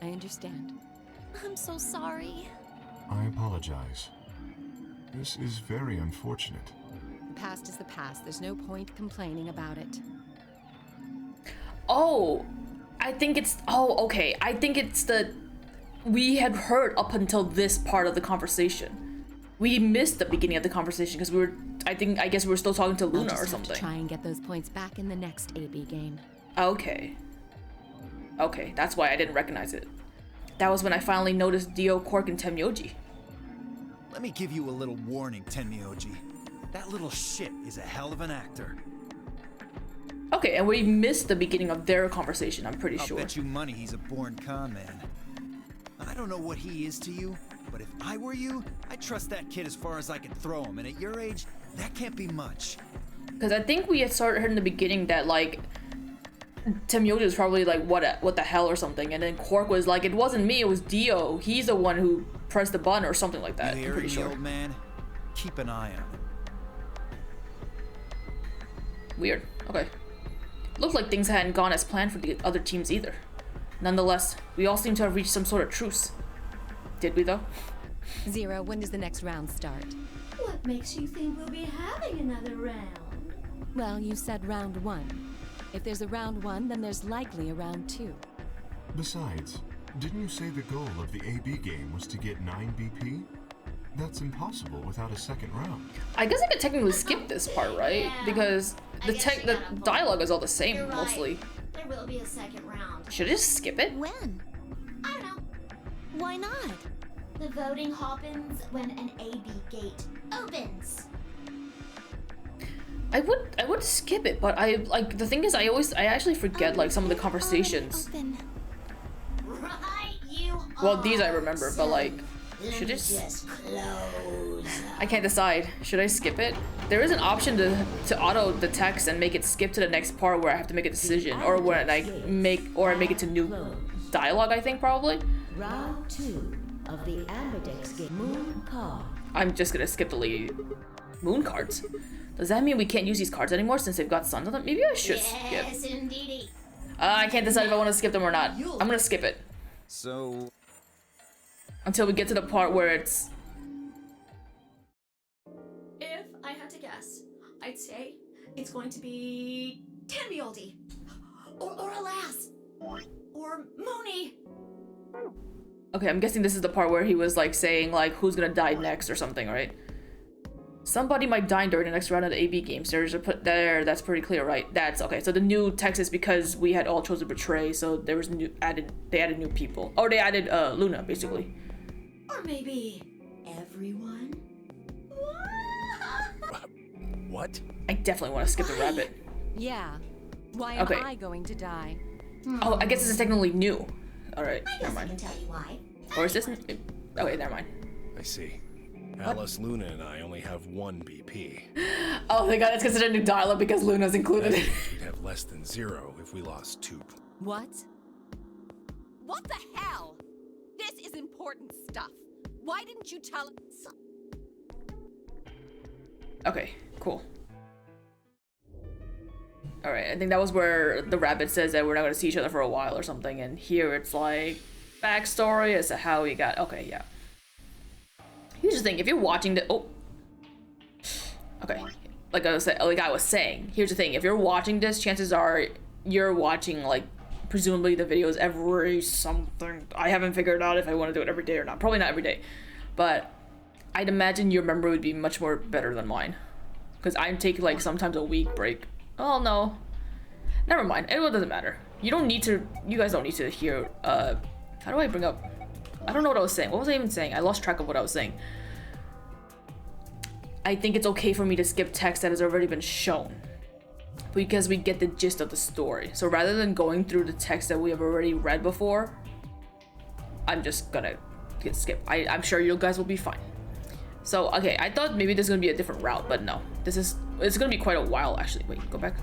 I understand. I'm so sorry. I apologize. This is very unfortunate. The past is the past. There's no point complaining about it. Oh, I think it's... Oh, okay. I think it's the... We had heard up until this part of the conversation. We missed the beginning of the conversation because we were... I guess we were still talking to Luna or something. To try and get those points back in the next AB game. Okay. Okay, that's why I didn't recognize it. That was when I finally noticed 𝓯𝓪𝓽𝓻. Let me give you a little warning, 𝓯𝓪𝓽𝓱. That little shit is a hell of an actor. Okay, and we missed the beginning of their conversation, I'm pretty sure. I'll bet you money he's a born con man. I don't know what he is to you, but if I were you, I'd trust that kid as far as I could throw him, and at your age, that can't be much. Because I think we had started heard in the beginning that, like, 𝓯𝓪𝓽𝓱 was probably like, what the hell or something, and then Quark was like, it wasn't me, it was Dio. He's the one who pressed the button or something like that, I'm pretty sure. Old man, keep an eye on him. Weird, okay. Looked like things hadn't gone as planned for the other teams either. Nonetheless, we all seem to have reached some sort of truce. Did we though? Zero, when does the next round start? What makes you think we'll be having another round? Well, you said round 1. If there's a round 1, then there's likely a round 2. Besides, didn't you say the goal of the AB game was to get 9 BP? That's impossible without a second round. I guess I could technically skip this part, right? Yeah, because the dialogue is all the same, You're right. mostly. There will be a second round. Should I just skip it? When? I don't know. Why not? The voting happens when an AB gate opens. I would skip it, but the thing is I actually forget like some of the conversations. Right, you Well, these I remember, but like should just close. I can't decide. Should I skip it? There is an option to auto the text and make it skip to the next part where I have to make a decision, or when I make it to new dialogue, I think probably. Round 2 of the Amberdex game. Moon card. I'm just gonna skip the lady moon cards. Does that mean we can't use these cards anymore since they've got suns on them? Maybe I should skip. Yes, indeedy. I can't decide if I want to skip them or not. I'm gonna skip it. So... Until we get to the part where it's... If I had to guess, I'd say it's going to be 𝓯𝓪𝓽𝓱. Or Alas. Or Mooney. Okay, I'm guessing this is the part where he was like saying like who's gonna die next or something, right? Somebody might die during the next round of the AB games. There's a put there, that's pretty clear, right? That's okay. So the new text is because we had all chosen betray, so there was they added new people. Or they added Luna, basically. Or maybe everyone? What? I definitely want to skip the rabbit. Yeah. Why am I going to die? Oh, I guess this is technically new. Alright, never I can mind. tell you why. Or is this... Okay, never mind. I see. Alice, Luna, and I only have 1 BP. Oh my god, it's considered new dialogue because Luna's included. We'd have less than 0 if we lost 2. What? What the hell? This is important stuff. Why didn't you tell us? Okay, cool. Alright, I think that was where the rabbit says that we're not going to see each other for a while or something, and here it's like backstory as to how we got... Okay, yeah. Here's the thing, if you're watching the... Oh. Okay. Like I was saying, here's the thing, if you're watching this, chances are you're watching, like, presumably the videos every something. I haven't figured out if I want to do it every day or not. Probably not every day. But I'd imagine your memory would be much more better than mine. Because I'm taking, like, sometimes a week break. Oh, no. Never mind. It doesn't matter. You don't need to, you guys don't need to hear, how do I bring up, I don't know what I was saying. What was I even saying? I lost track of what I was saying. I think it's okay for me to skip text that has already been shown, because we get the gist of the story. So rather than going through the text that we have already read before, I'm just gonna skip. I'm sure you guys will be fine. So, okay, I thought maybe this is gonna be a different route, but no. It's gonna be quite a while, actually. Wait, go back.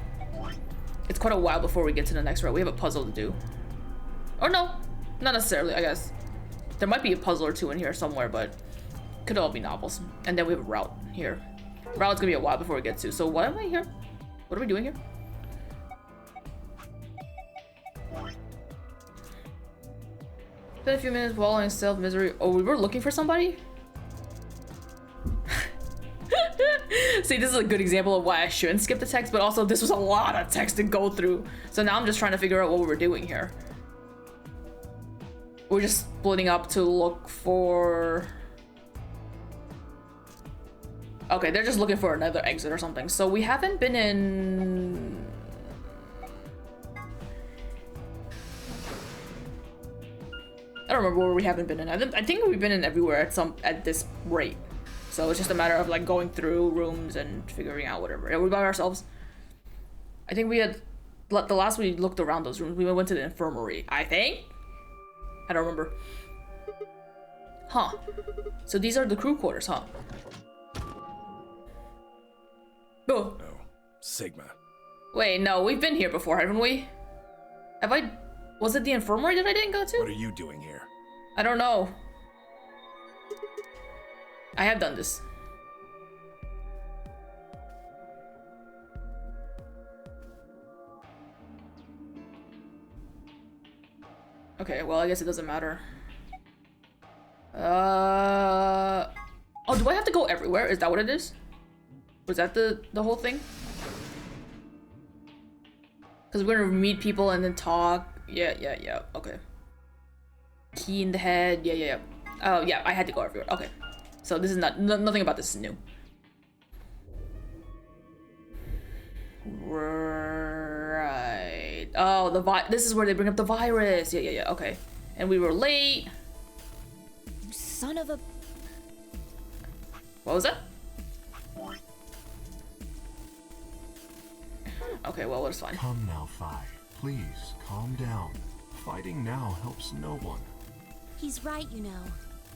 It's quite a while before we get to the next route. We have a puzzle to do. Or no, not necessarily, I guess. There might be a puzzle or two in here somewhere, but could all be novels. And then we have a route here. Route's gonna be a while before we get to. So what am I here? What are we doing here? Been a few minutes wallowing in self-misery. Oh, we were looking for somebody? See, this is a good example of why I shouldn't skip the text, but also this was a lot of text to go through. So now I'm just trying to figure out what we're doing here. We're just splitting up to look for... Okay, they're just looking for another exit or something. So we haven't been in... I don't remember where we haven't been in. I think we've been in everywhere at this rate. So it's just a matter of like going through rooms and figuring out whatever. Are we by ourselves? I think we had, the last we looked around those rooms, we went to the infirmary, I think? I don't remember. Huh. So these are the crew quarters, huh? Oh. Oh, Sigma. Wait, no, we've been here before, haven't we? Was it the infirmary that I didn't go to? What are you doing here? I don't know. I have done this. Okay, well, I guess it doesn't matter. Oh, do I have to go everywhere? Is that what it is? Was that the whole thing? Because we're gonna meet people and then talk. Yeah, okay. Key in the head, yeah. Oh, yeah, I had to go everywhere, okay. So this is nothing about this is new. Right. Oh, this is where they bring up the virus. Yeah, okay. And we were late. You son of a... What was that? Okay, well, it's fine. Come now, Phi. Please, calm down. Fighting now helps no one. He's right, you know.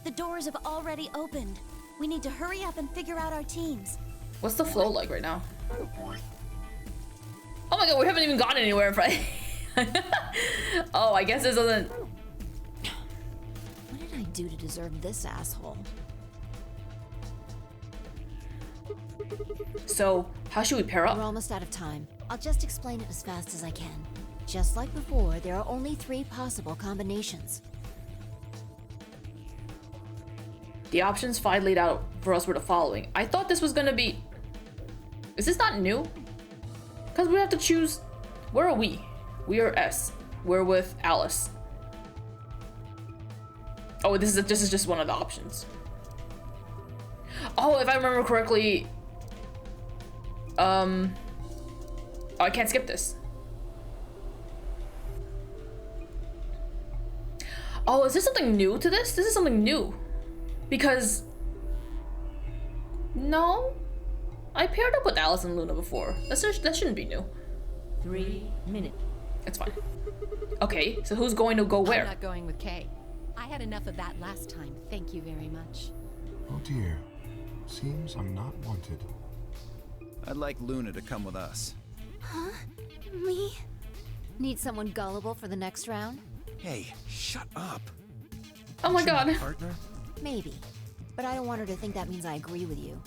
The doors have already opened. We need to hurry up and figure out our teams. What's the flow like right now? Oh my god, we haven't even gone anywhere in front. Oh, I guess this doesn't... What did I do to deserve this asshole? So, how should we pair up? We're almost out of time. I'll just explain it as fast as I can. Just like before, there are only 3 possible combinations. The options Phi laid out for us were the following. I thought this was gonna be... Is this not new? Because we have to choose... Where are we? We are S. We're with Alice. Oh, this is just one of the options. Oh, if I remember correctly... Oh, I can't skip this. Oh, is there something new to this? This is something new. Because... No? I paired up with Alice and Luna before. That shouldn't be new. 3 minutes. It's fine. Okay, so who's going to go where? I'm not going with Kay. I had enough of that last time. Thank you very much. Oh dear. Seems I'm not wanted. I'd like Luna to come with us. Huh? Me? Need someone gullible for the next round? Hey, shut up. Oh my god. Partner? Maybe. But I don't want her to think that means I agree with you.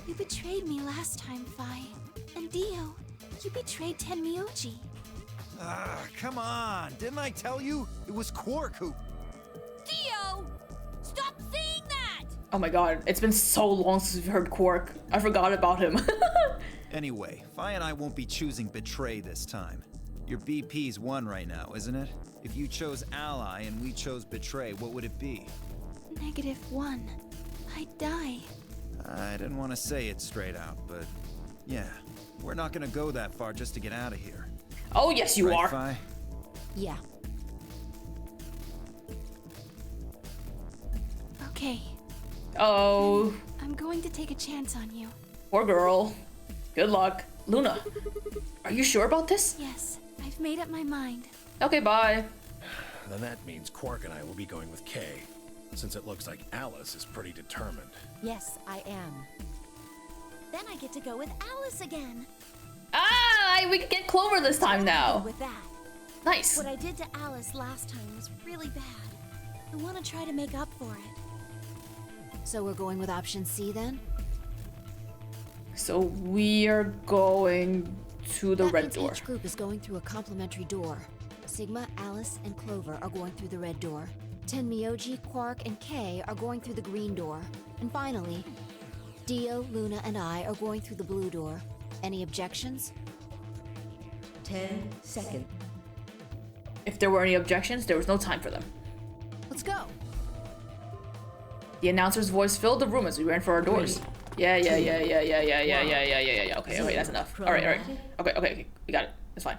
You betrayed me last time, Phi. And Dio, you betrayed 𝓶𝓾𝓿𝓻. Ah, come on. Didn't I tell you? It was Quark who... Dio! Stop saying that! Oh my god, it's been so long since we've heard Quark. I forgot about him. Anyway, Phi and I won't be choosing Betray this time. Your BP's 1 right now, isn't it? If you chose Ally and we chose Betray, what would it be? -1. I'd die. I didn't want to say it straight out, but yeah, we're not gonna go that far just to get out of here. Oh, yes, you Right, are. Fi? Yeah. Okay, Oh, I'm going to take a chance on you. poor girl. Good luck. Luna, are you sure about this? Yes, I've made up my mind. Okay, bye. Then that means Quark and I will be going with Kay, since it looks like Alice is pretty determined. Yes, I am. Then I get to go with Alice again. Ah, we can get Clover this time now. With that. Nice. What I did to Alice last time was really bad. I want to try to make up for it. So we're going with option C then? So we are going to the That red means door. each group is going through a complementary door. Sigma, Alice, and Clover are going through the red door. 𝓶𝓾𝓽𝓱, Quark, and Kay are going through the green door. And finally, Dio, Luna, and I are going through the blue door. Any objections? 10 seconds. If there were any objections, there was no time for them. Let's go. The announcer's voice filled the room as we ran for our doors. Yeah. Okay, that's enough. All right. Okay, we got it. It's fine.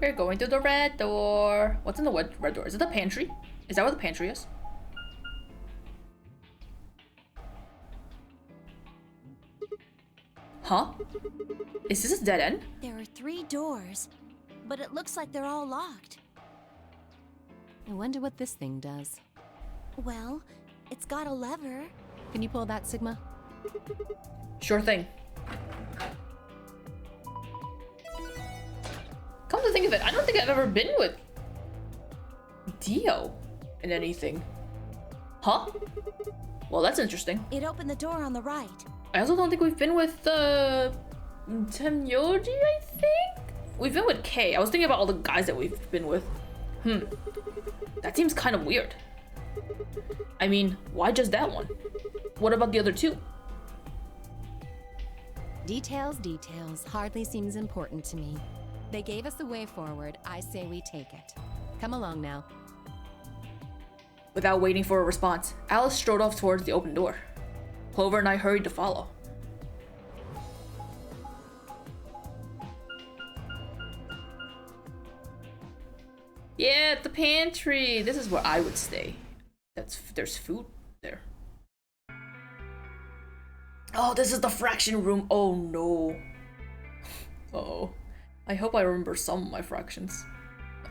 We're going to the red door. What's in the red door? Is it the pantry? Is that where the pantry is? Huh? Is this a dead end? There are 3 doors, but it looks like they're all locked. I wonder what this thing does. Well, it's got a lever. Can you pull that, Sigma? Sure thing. Come to think of it, I don't think I've ever been with Dio in anything. Huh? Well, that's interesting. It opened the door on the right. I also don't think we've been with 𝓶𝓾𝓻𝓮𝓷𝓽ly, I think? We've been with Kay. I was thinking about all the guys that we've been with. That seems kind of weird. I mean, why just that one? What about the other 2? Details hardly seems important to me. They gave us the way forward. I say we take it. Come along now. Without waiting for a response, Alice strode off towards the open door. Clover and I hurried to follow. Yeah, the pantry. This is where I would stay. There's food there. Oh, this is the fraction room. Oh no. Uh-oh. I hope I remember some of my fractions.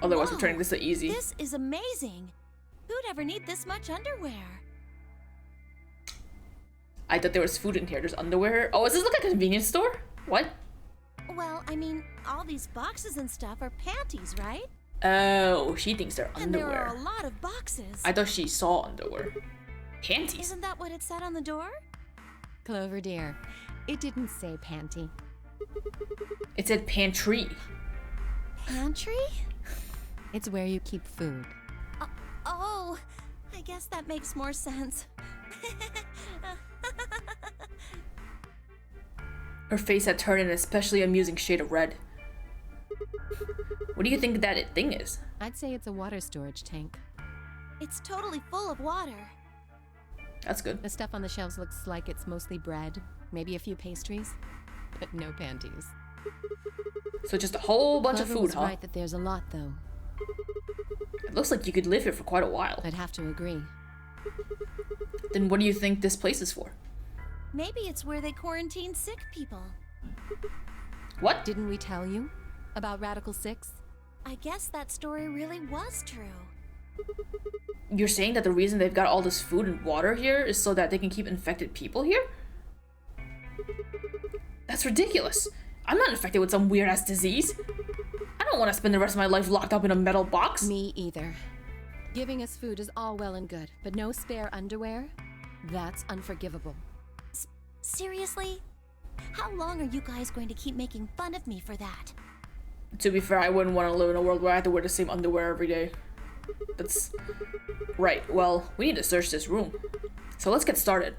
Otherwise, I'm turning this to easy. This is amazing. Who'd ever need this much underwear? I thought there was food in here. There's underwear. Oh, is this like a convenience store? What? Well, I mean, all these boxes and stuff are panties, right? Oh, she thinks they're And underwear. there are a lot of boxes. I thought she saw underwear. Panties. Isn't that what it said on the door? Clover dear, it didn't say panty. It said pantry. Pantry? It's where you keep food. Oh, I guess that makes more sense. Her face had turned an especially amusing shade of red. What do you think that thing is? I'd say it's a water storage tank. It's totally full of water. That's good. The stuff on the shelves looks like it's mostly bread, maybe a few pastries, but no panties. So just a whole bunch Clover of food, was huh? right that there's a lot, though. It looks like you could live here for quite a while. I'd have to agree. Then what do you think this place is for? Maybe it's where they quarantine sick people. What? Didn't we tell you about Radical 6? I guess that story really was true. You're saying that the reason they've got all this food and water here is so that they can keep infected people here? That's ridiculous. I'm not infected with some weird-ass disease. I don't want to spend the rest of my life locked up in a metal box. Me either. Giving us food is all well and good, but no spare underwear? That's unforgivable. Seriously? How long are you guys going to keep making fun of me for that? To be fair, I wouldn't want to live in a world where I have to wear the same underwear every day. That's... Right, well, we need to search this room. So let's get started.